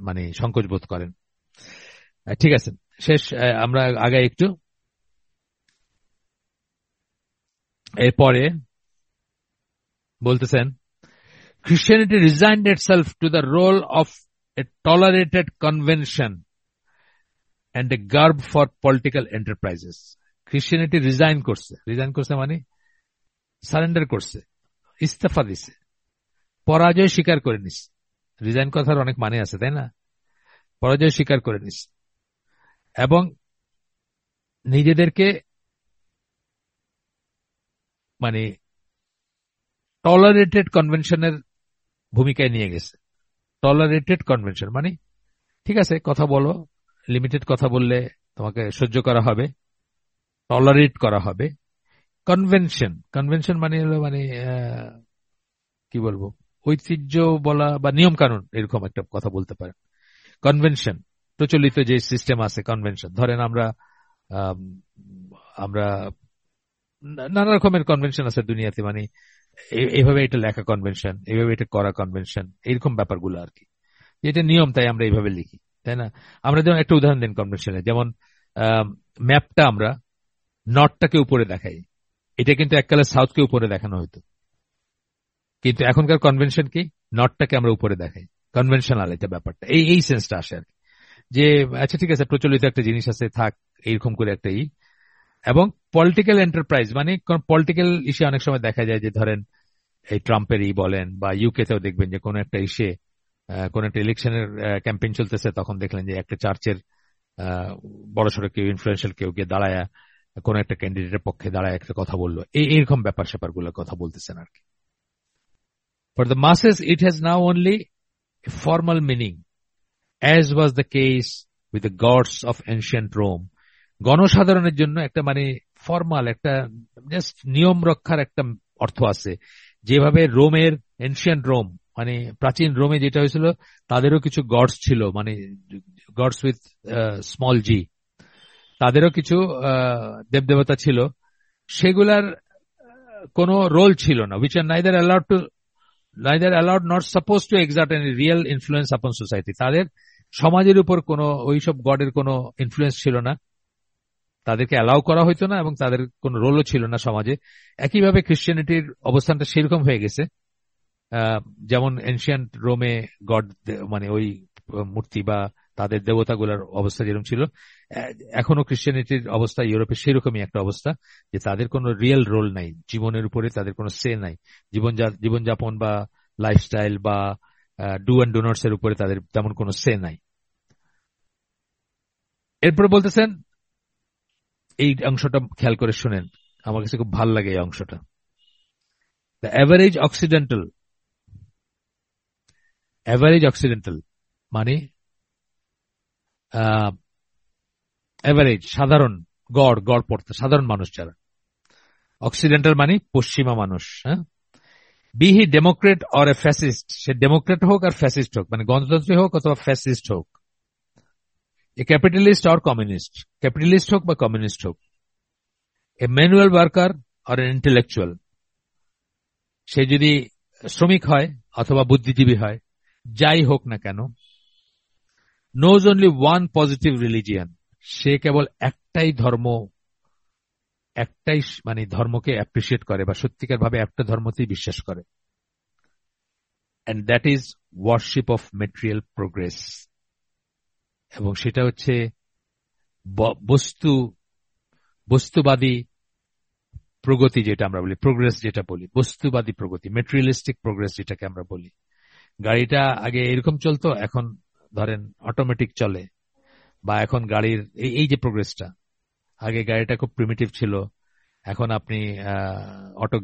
মানে সংকোচ বোধ করেন। ঠিক আছে, শেষ, আমরা আগে একটু এরপরে বলতেছেন, Christianity resigned itself to the role of a tolerated convention and a garb for political enterprises. Christianity resign করছে মানে সারেন্ডার করছে, ইস্তফা দিছে, পরাজয় স্বীকার করে নিস। রিজাইন কথার অনেক মানে আছে, তাই না? পরাজয় স্বীকার করে নিস এবং নিজেদেরকে মানে টলারেটেড কনভেনশনের ভূমিকায় নিয়ে গেছে। টলারেটেড কনভেনশন মানে ঠিক আছে, কথা বলো, লিমিটেড কথা বললে তোমাকে সহ্য করা হবে, টলারেট করা হবে। কনভেনশন, কনভেনশন মানে হলো মানে কি বলবো, ঐতিহ্য বলা বা নিয়ম কানুন, এরকম একটা কথা বলতে পারেন। কনভেনশন, প্রচলিত যে সিস্টেম আছে, কনভেনশন। ধরেন আমরা আমরা নানা রকমের কনভেনশন আছে দুনিয়াতে, মানে এইভাবে এটা লেখা কনভেনশন, এইভাবে এটা করা কনভেনশন, এইরকম ব্যাপারগুলো আর কি। এটা নিয়ম, তাই আমরা এইভাবে লিখি, তাই না? আমরা যেমন একটা উদাহরণ দেন কনভেনশনে, যেমন ম্যাপটা আমরা নর্থটাকে উপরে দেখাই, এটা কিন্তু এককালে সাউথকে উপরে দেখানো হতো, কিন্তু এখনকার কনভেনশন কি, নর্থটাকে আমরা উপরে দেখাই। কনভেনশনাল এটা ব্যাপারটা, এই এই সেন্সটা আসে আর কি। যে আচ্ছা ঠিক আছে, প্রচলিত একটা জিনিস আছে, থাক, এইরকম করে একটা এবং পলিটিক্যাল এন্টারপ্রাইজ মানে পলিটিক্যাল ইস্যু অনেক সময় দেখা যায় যে ধরেন এই ট্রাম্পের বলেন বা ইউকে তেও দেখবেন যে কোনো একটা ইস্যে, কোন একটা ইলেকশনের ক্যাম্পেইন চলতেছে, তখন দেখলেন যে একটা চার্চের বড়সড় কেউ, ইনফ্লুয়েন্সিয়াল কেউ গিয়ে দাঁড়ায় কোন একটা ক্যান্ডিডেটের পক্ষে দাঁড়ায় একটা কথা বললো, এইরকম ব্যাপার স্যাপার গুলো কথা বলতেছেন আর কি। For the মাসেস it has now only formal meaning, as was the case with the gods of ancient Rome. গণসাধারণের জন্য একটা মানে ফর্মাল একটা জাস্ট নিয়ম রক্ষার একটা অর্থ আছে। যেভাবে রোমের, এনশিয়েন্ট রোম মানে প্রাচীন রোমে যেটা হয়েছিল, তাদেরও কিছু গডস ছিল, মানে গডস উইথ স্মল জি, তাদেরও কিছু দেবদেবতা ছিল, সেগুলার কোনো রোল ছিল না, which are neither allowed nor supposed to exert any real influence upon society. তাদের সমাজের উপর কোনো ওইসব গডের কোনো ইনফ্লুয়েন্স ছিল না, তাদেরকে অ্যালাউ করা হইতো না, এবং তাদের কোনো রোলও ছিল না সমাজে। একইভাবে খ্রিস্টিয়ানিটির অবস্থানটা সেরকম হয়ে গেছে, যেমন এনশিয়েন্ট রোমে গড মানে ওই মূর্তি বা তাদের দেবতাগুলোর অবস্থা যেরকম ছিল, এখনো খ্রিস্টিয়ানিটির অবস্থা ইউরোপে সেরকমই একটা অবস্থা, যে তাদের কোনো রিয়েল রোল নাই, জীবনের উপরে তাদের কোনো সে নাই, জীবনযাপন বা লাইফস্টাইল বা ডু অ্যান্ড ডোনার্স এর উপরে তাদের তেমন কোনো সে নাই। এরপরে বলতেছেন, এই অংশটা খেয়াল করে শুনেন, আমার কাছে খুব ভালো লাগে এই অংশটা। দ্য অ্যাভারেজ অক্সিডেন্টাল মানে অ্যাভারেজ সাধারণ, গড় পড়তে সাধারণ মানুষ যারা, অক্সিডেন্টাল মানে পশ্চিমা মানুষ, হ্যাঁ, be he democrat or a fascist, সে ডেমোক্রেট হোক আর ফ্যাসিস্ট হোক, মানে গণতন্ত্রী হোক অথবা ফ্যাসিস্ট হোক, a capitalist or communist, capitalist হোক বা কমিউনিস্ট হোক, a manual worker or an intellectual, সে যদি শ্রমিক হয় অথবা বুদ্ধিজীবী হয়, যাই হোক না কেন, knows only one positive religion, সে কেবল একটাই ধর্ম, একটাই মানে ধর্মকে অ্যাপ্রিসিয়েট করে বা সত্যিকার ভাবে একটা ধর্মতেই বিশ্বাস করে, and that is worship of material progress, এবং সেটা হচ্ছে বস্তুবাদী প্রগতি, যেটা আমরা বলি প্রোগ্রেস, যেটা বলি বস্তুবাদী প্রগতি, মেটেরিয়ালিস্টিক প্রোগ্রেস যেটাকে আমরা বলি। গাড়িটা আগে এরকম চলতো, এখন ধরেন অটোমেটিক চলে, বা এখন গাড়ির এই যে প্রোগ্রেসটা, আগে গাড়িটা খুব প্রিমিটিভ ছিল, এখন আপনি অটো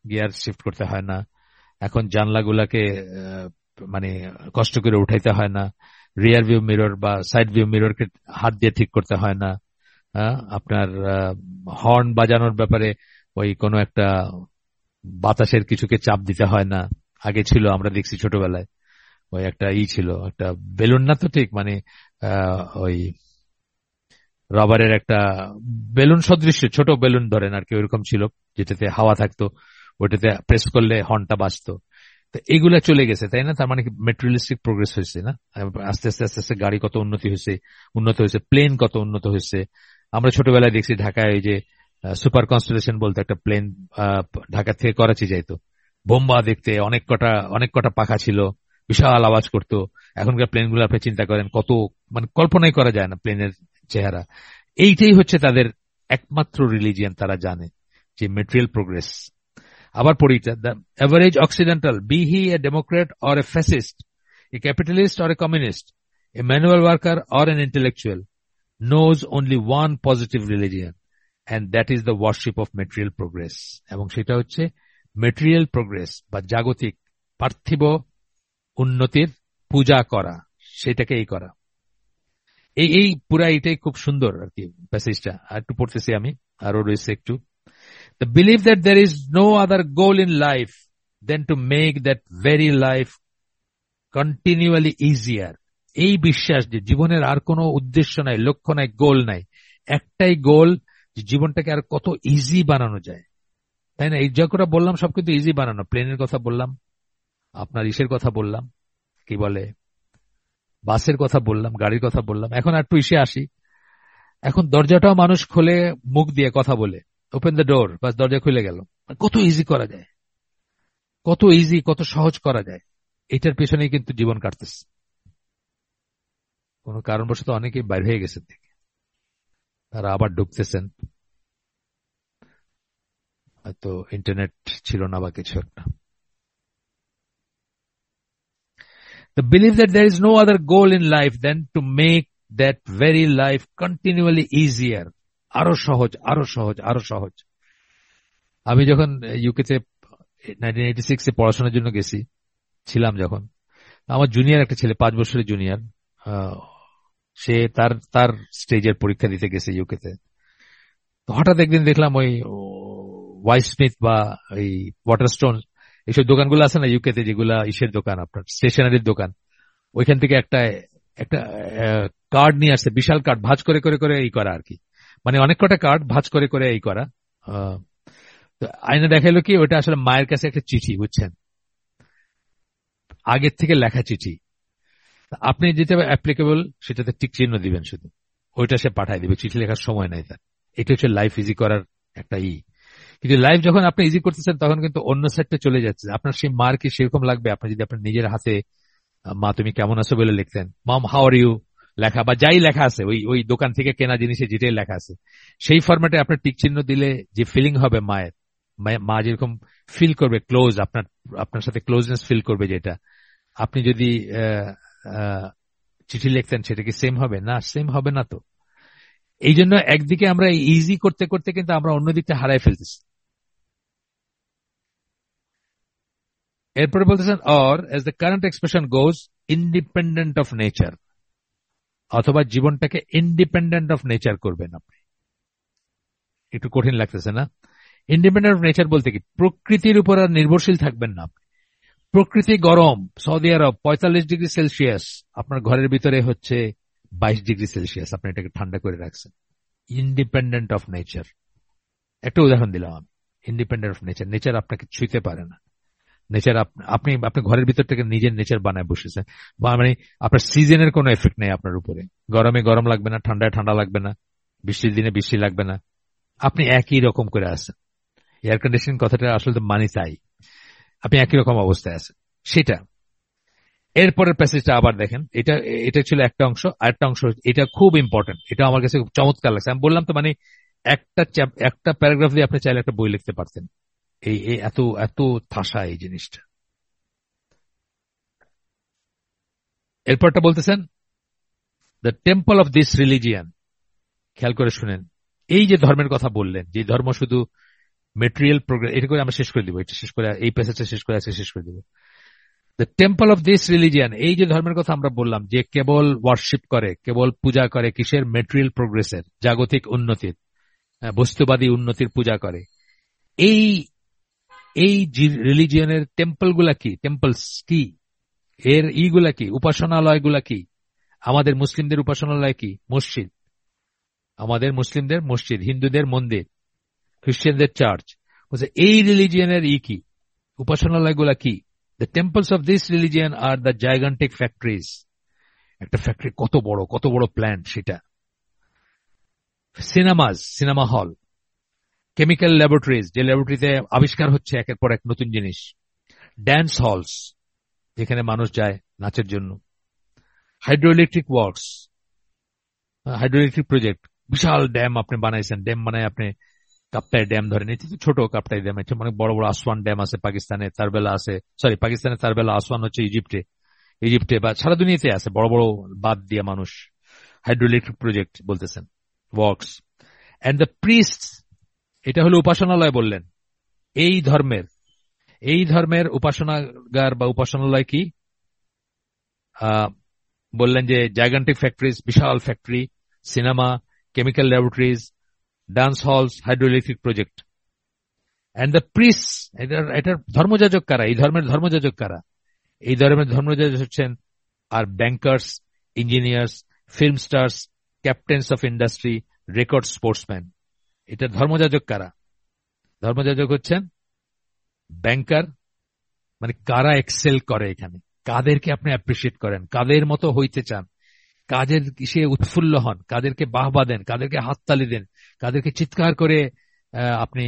গিয়ার শিফট করতে হয় না, এখন জানলাগুলাকে মানে কষ্ট করে উঠাইতে হয় না, রিয়ার ভিউ মিরর বা সাইড ভিউ মিররকে হাত দিয়ে ঠিক করতে হয় না, আপনার হর্ন বাজানোর ব্যাপারে ওই কোনো একটা বাতাসের কিছুকে চাপ দিতে হয় না। আগে ছিল, আমরা দেখছি ছোটবেলায়, ওই একটা ছিল, একটা বেলুন না তো ঠিক, মানে ওই রাবারের একটা বেলুন সদৃশ্য ছোট বেলুন ধরেন আর কি, ওইরকম ছিল, যেটাতে হাওয়া থাকতো, ওইটাতে প্রেস করলে হর্নটা বাজতো। তো এইগুলা চলে গেছে, তাই না? তার মানে কি মেটেরিয়ালিস্টিক প্রোগ্রেস হয়েছে না? আস্তে আস্তে আস্তে আস্তে গাড়ি কত উন্নত হয়েছে, প্লেন কত উন্নত হয়েছে। আমরা ছোটবেলায় দেখছি ঢাকায় ওই যে সুপার কনস্টেলেশন বলতে একটা প্লেন ঢাকা থেকে করাচি যাইতো, বোম্বা দেখতে, অনেক কটা পাখা ছিল, বিশাল আওয়াজ করতো। এখনকার প্লেনগুলো আপনি চিন্তা করেন, কত মানে কল্পনাই করা যায় না প্লেনের চেহারা। এইটাই হচ্ছে তাদের একমাত্র রিলিজিয়ান, তারা জানে যে মেটেরিয়াল প্রোগ্রেস। আবার পড়ি, the average occidental, be he a democrat or a fascist, a capitalist or a communist, a manual worker or an intellectual, knows only one positive religion, and that is the worship of material progress, এবং সেটা হচ্ছে material progress বা জাগতিক পার্থিব উন্নতির পূজা করা, সেটাকেই করা। এই পুরা এটাই খুব সুন্দর আর কি প্যাসেজটা। আর একটু পড়তেছি আমি, আরো রয়েছে একটু। The belief that there is no other goal in life than to make that very life continually easier, এই বিশ্বাস যে জীবনের আর কোনো উদ্দেশ্য নাই, লক্ষ্য নাই, গোল নাই, একটাই গোল, যে জীবনটাকে আর কত ইজি বানানো যায়, তাই না? এই যা করে বললাম সব কিন্তু ইজি বানানো, প্লেনের কথা বললাম, আপনার ইসের কথা বললাম, কি বলে বাসের কথা বললাম, গাড়ির কথা বললাম। এখন একটু ইসে আসি, এখন দরজাটাও মানুষ খোলে মুখ দিয়ে কথা বলে, ওপেন দ্য ডোর, বাস দরজা খুলে গেল। কত ইজি করা যায়, কত ইজি, কত সহজ করা যায়। এটার পেছনেই কিন্তু জীবন কাটতেছে। কোনো কারণবশত অনেকেই বাইর হয়ে গেছেন থেকে, তারা আবার ঢুকতেছেন, হয়তো ইন্টারনেট ছিল না বা কিছু একটা। The belief that there is no other goal in life than to make that very life continually easier. আরো সহজ, আরো সহজ, আরো সহজ। আমি যখন ইউকেতে 1986 পড়াশোনার জন্য গেছি, ছিলাম যখন, আমার জুনিয়র একটা ছেলে, 5 বছরের জুনিয়র, সে তার তার স্টেজের পরীক্ষা দিতে গেছে ইউকেতে। তো হঠাৎ একদিন দেখলাম ওই ওয়াইস স্মিথ বা ওই ওয়াটারস্টোন, এইসব দোকানগুলো আছে না ইউকেতে, যেগুলা ইসের দোকান, আপনার স্টেশনারির দোকান, ওইখান থেকে একটা একটা কার্ড নিয়ে আসছে, বিশাল কার্ড, ভাঁজ করে করে করে এই করা আর কি, মানে অনেক কটা কার্ড ভাঁজ করে করে এই করা। তো আয়না দেখাইলো কি, ওটা আসলে মায়ের কাছে একটা চিঠি, বুঝছেন, আগের থেকে লেখা চিঠি। আপনি যেটা অ্যাপ্লিকেবল সেটাতে টিক চিহ্ন দিবেন শুধু, ওইটা সে পাঠায় দিবে, চিঠি লেখার সময় নাই তার। এটা হচ্ছে লাইফ ইজি করার একটা কিন্তু লাইফ যখন আপনি ইজি করতেছেন তখন কিন্তু অন্য সাইডে চলে যাচ্ছে। আপনার সেই মার কি সেরকম লাগবে আপনি যদি আপনার নিজের হাতে মা তুমি কেমন আছো বলে লিখতেন, মম হাউ আর ইউ লেখা, বা যাই লেখা আছে ওই ওই দোকান থেকে কেনা জিনিসে যেটাই লেখা আছে, সেই ফরম্যাটে আপনার টিক চিহ্ন দিলে যে ফিলিং হবে মায়ের, মা যেরকম ফিল করবে ক্লোজ, আপনার আপনার সাথে ক্লোজনেস ফিল করবে, যেটা আপনি যদি চিঠি লিখতেন, সেটা কি সেম হবে? না, সেম হবে না। তো এই জন্য একদিকে আমরা ইজি করতে করতে কিন্তু আমরা অন্যদিকটা হারাই ফেলতেছি। এরপরে বলতেছেন, or as the current expression goes, independent of nature, অথবা জীবনটাকে ইন্ডিপেন্ডেন্ট অফ নেচার করবেন আপনি। একটু কঠিন লাগতেছে না? ইন্ডিপেন্ডেন্ট অফ নেচার বলতে কি, প্রকৃতির উপর আর নির্ভরশীল থাকবেন না। প্রকৃতি গরম, সৌদি আরব 45 ডিগ্রি সেলসিয়াস, আপনার ঘরের ভিতরে হচ্ছে 22 ডিগ্রি সেলসিয়াস, আপনি এটাকে ঠান্ডা করে রাখছেন। Independent of nature. একটা উদাহরণ দিলাম আমি, ইন্ডিপেন্ডেন্ট অফ নেচার। নেচার আপনাকে ছুঁতে পারে না। নেচার আপনি আপনি ঘরের ভিতর থেকে নিজের নেচার বানায় বসেছেন, বা মানে আপনার সিজনের কোনো এফেক্ট নেই আপনার উপরে। গরমে গরম লাগবে না, ঠান্ডায় ঠান্ডা লাগবে না, বৃষ্টির দিনে বৃষ্টি লাগবে না, আপনি একই রকম করে আছেন। এয়ার কন্ডিশনিং কথাটা আসলে তো মানি তাই, আপনি একই রকম অবস্থায় আছেন সেটা। এরপরের প্যাসেজটা আবার দেখেন, এটা এটা ছিল একটা অংশ। আরেকটা অংশ, এটা খুব ইম্পর্টেন্ট, এটা আমার কাছে খুব চমৎকার লাগছে। আমি বললাম তো, মানে একটা প্যারাগ্রাফ দিয়ে আপনি চাইলে একটা বই লিখতে পারতেন, এই এই এত এত ঠাসা এই জিনিসটা। এরপরটা বলতেছেন, the temple of this religion. খেয়াল করে শুনেন, এই যে ধর্মের কথা বললেন, যে ধর্ম শুধু মেটেরিয়াল প্রোগ্রেস, এটা করে আমরা শেষ করে দিব, এটা শেষ করে এই প্যাসেজটা শেষ করে আজকে শেষ করে দিব। The temple of this religion, এই যে ধর্মের কথা আমরা বললাম, যে কেবল ওয়ার্শিপ করে, কেবল পূজা করে কিসের? মেটেরিয়াল প্রোগ্রেসের, জাগতিক উন্নতির, বস্তুবাদী উন্নতির পূজা করে। এই এই রিলিজিয়নের টেম্পল গুলা কি? টেম্পলস কি? এর ইগুলা কি? উপাসনালয় গুলা কি? আমাদের মুসলিমদের উপাসনালয় কি? মসজিদ। আমাদের মুসলিমদের মসজিদ, হিন্দুদের মন্দির, খ্রিস্টানদের চার্চ। বলছে এই রিলিজিয়নের কি? উপাসনালয় গুলা কি? The temples of this religion are the gigantic factories. একটা ফ্যাক্টরি কত বড়, কত বড় প্ল্যান্ট সেটা। Cinemas, cinema hall. Chemical laboratories, যে ল্যাবরেটরিতে আবিষ্কার হচ্ছে একের পর এক নতুন জিনিস। ড্যান্স হলস, যেখানে মানুষ যায় নাচের জন্য। Hydro electric works, hydro electric project, বিশাল ড্যাম আপনি বানাইছেন, ড্যাম বানায় আপনি, কাপ্তাই ড্যাম ধরেন, এটি ছোট কাপ্তাই ড্যাম, এটা অনেক বড় বড় আসওয়ান ড্যাম আছে পাকিস্তানে, তারবেলা আছে, সরি পাকিস্তানে তারবেলা, আসওয়ান হচ্ছে ইজিপ্টে, ইজিপ্টে বা সারা দুনিয়াতে আছে বড় বড় বাদ দিয়ে মানুষ। হাইড্রো ইলেকট্রিক প্রজেক্ট বলতেছেন, ওয়ার্কস। এন্ড দ্য প্রিস্ট, এটা হলো উপাসনালয় বললেন। এই ধর্মের, এই ধর্মের উপাসনাগার বা উপাসনালয় কি? বললেন যে জাইগান্টিক ফ্যাক্টরিজ, বিশাল factory, cinema, chemical laboratories, dance halls, hydro electric project. And the priest, এটার ধর্মযাজক কারা? এই ধর্মের ধর্মযাজক কারা? এই ধর্মের ধর্মযাজক হচ্ছেন আর bankers, engineers, film stars, captains of industry, record sportsman. এটা ধর্মযাজক কারা? ধর্মযাজক হচ্ছেন ব্যাংকার, মানে কারা এক্সেল করে এখানে, কাদেরকে আপনি অ্যাপ্রিসিয়েট করেন, কাদের মতো হইতে চান, কাদের সে উৎফুল্ল হন, কাদেরকে বাহবা দেন, কাদেরকে হাততালি দেন, কাদেরকে চিৎকার করে আপনি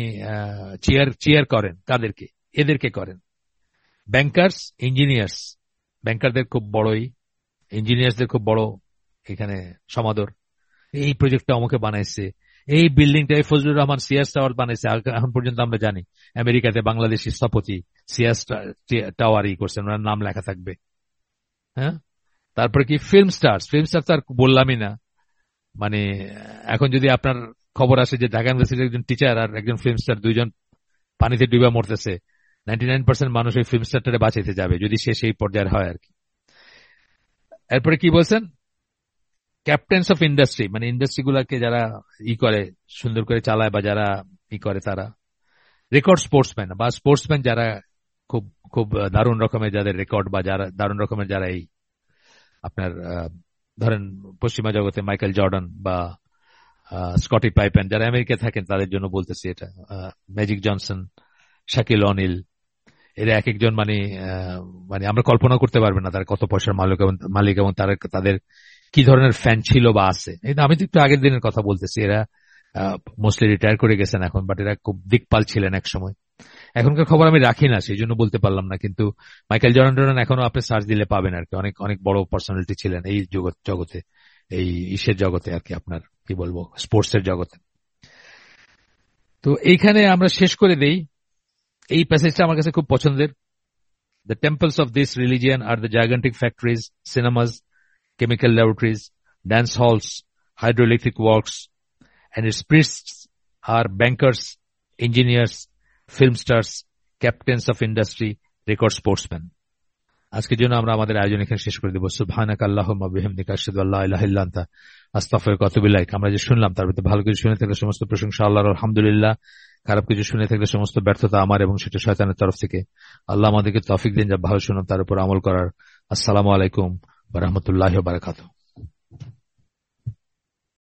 চিয়ার চিয়ার করেন, কাদেরকে? এদেরকে করেন। ব্যাংকার্স, ইঞ্জিনিয়ার্স, ব্যাংকারদের খুব বড়ই, ইঞ্জিনিয়ারদের খুব বড় এখানে সমাদর। এই প্রজেক্টটা আমাকে বানাইছে, এই বিল্ডিংটা এই ফজলুর রহমান সিয়াস টাওয়ার বানাইছে। এখন পর্যন্ত আমরা জানি আমেরিকাতে বাংলাদেশি স্থপতি সিয়াস টাওয়ার করছেন, ওনার নাম লেখা থাকবে। হ্যাঁ, তারপরে কি ফিল্ম স্টার তো আর বললামই না। মানে এখন যদি আপনার খবর আসে যে ঢাকা ইউনিভার্সিটির একজন টিচার আর একজন ফিল্ম স্টার দুইজন পানিতে ডুবে মরতেছে, 99% মানুষ ওই ফিল্ম স্টারটারে বাঁচাইতে যাবে যদি সে সেই পর্যায়ের হয় আর কি। এরপরে কি বলছেন, ক্যাপ্টেন্স অফ ইন্ডাস্ট্রি, মানে ইন্ডাস্ট্রি গুলাকে যারা করে সুন্দর করে চালায় বা যারা করে তারা রেকর্ড স্পোর্টসম্যান বা স্পোর্টসম্যান যারা খুব খুব দারুণ রকমের যাদের রেকর্ড বা যারা দারুণ রকমের যারা আপনার ধরেন পশ্চিমা জগতে মাইকেল জর্ডান বা স্কটি পাইপেন যারা আমেরিকায় থাকেন তাদের জন্য বলতেছি এটা, ম্যাজিক জনসন, শাকিল অনিল, এরা এক একজন মানে মানে আমরা কল্পনা করতে পারবেন না তারা কত পয়সার মালিক এবং তাদের কি ধরনের ফ্যান ছিল বা আছে। আমি তো একটু আগের দিনের কথা বলতেছি, এরা মোস্টলি রিটায়ার করে গেছেন এখন, বাট এরা খুব দিকপাল ছিলেন এক সময়। এখনকার খবর আমি রাখি না, সেই জন্য বলতে পারলাম না, কিন্তু মাইকেল জর্ডান এখনো আপনি সার্চ দিলে পাবেন আর কি, অনেক অনেক বড় পার্সোনালিটি ছিলেন এই জগতে, এই ইসের জগতে আর কি, আপনার কি বলবো স্পোর্টস এর জগতে। তো এইখানে আমরা শেষ করে দেই, এই প্যাসেজটা আমার কাছে খুব পছন্দের। The temples of this religion are the gigantic factories, cinemas, chemical laboratories, dance halls, hydroelectric works, and its priests are bankers, engineers, film stars, captains of industry, record sportsmen. আজকের জন্য আমরা আমাদের আয়োজন এখানে শেষ করে দেব। সুবহানাকা আল্লাহুম্মা বিহামদিকা আশহাদু আল্লা ইলাহা ইল্লা আনতা আস্তাগফিরুকা ওয়া আতুবু ইলাইক। আমরা যে শুনলাম তার ভিতরে ভালো কিছু শুনে থাকলে সমস্ত প্রশংসা আল্লাহর, আলহামদুলিল্লাহ। খারাপ কিছু শুনে থাকলে সমস্ত ব্যর্থতা আমার এবং সেটা শয়তানের তরফ থেকে। আল্লাহ আমাদেরকে তৌফিক দিন যা ভালো শুনলাম তার উপর আমল করার। আসসালামু আলাইকুম ওয়া রাহমাতুল্লাহি ওয়া বারাকাতুহু।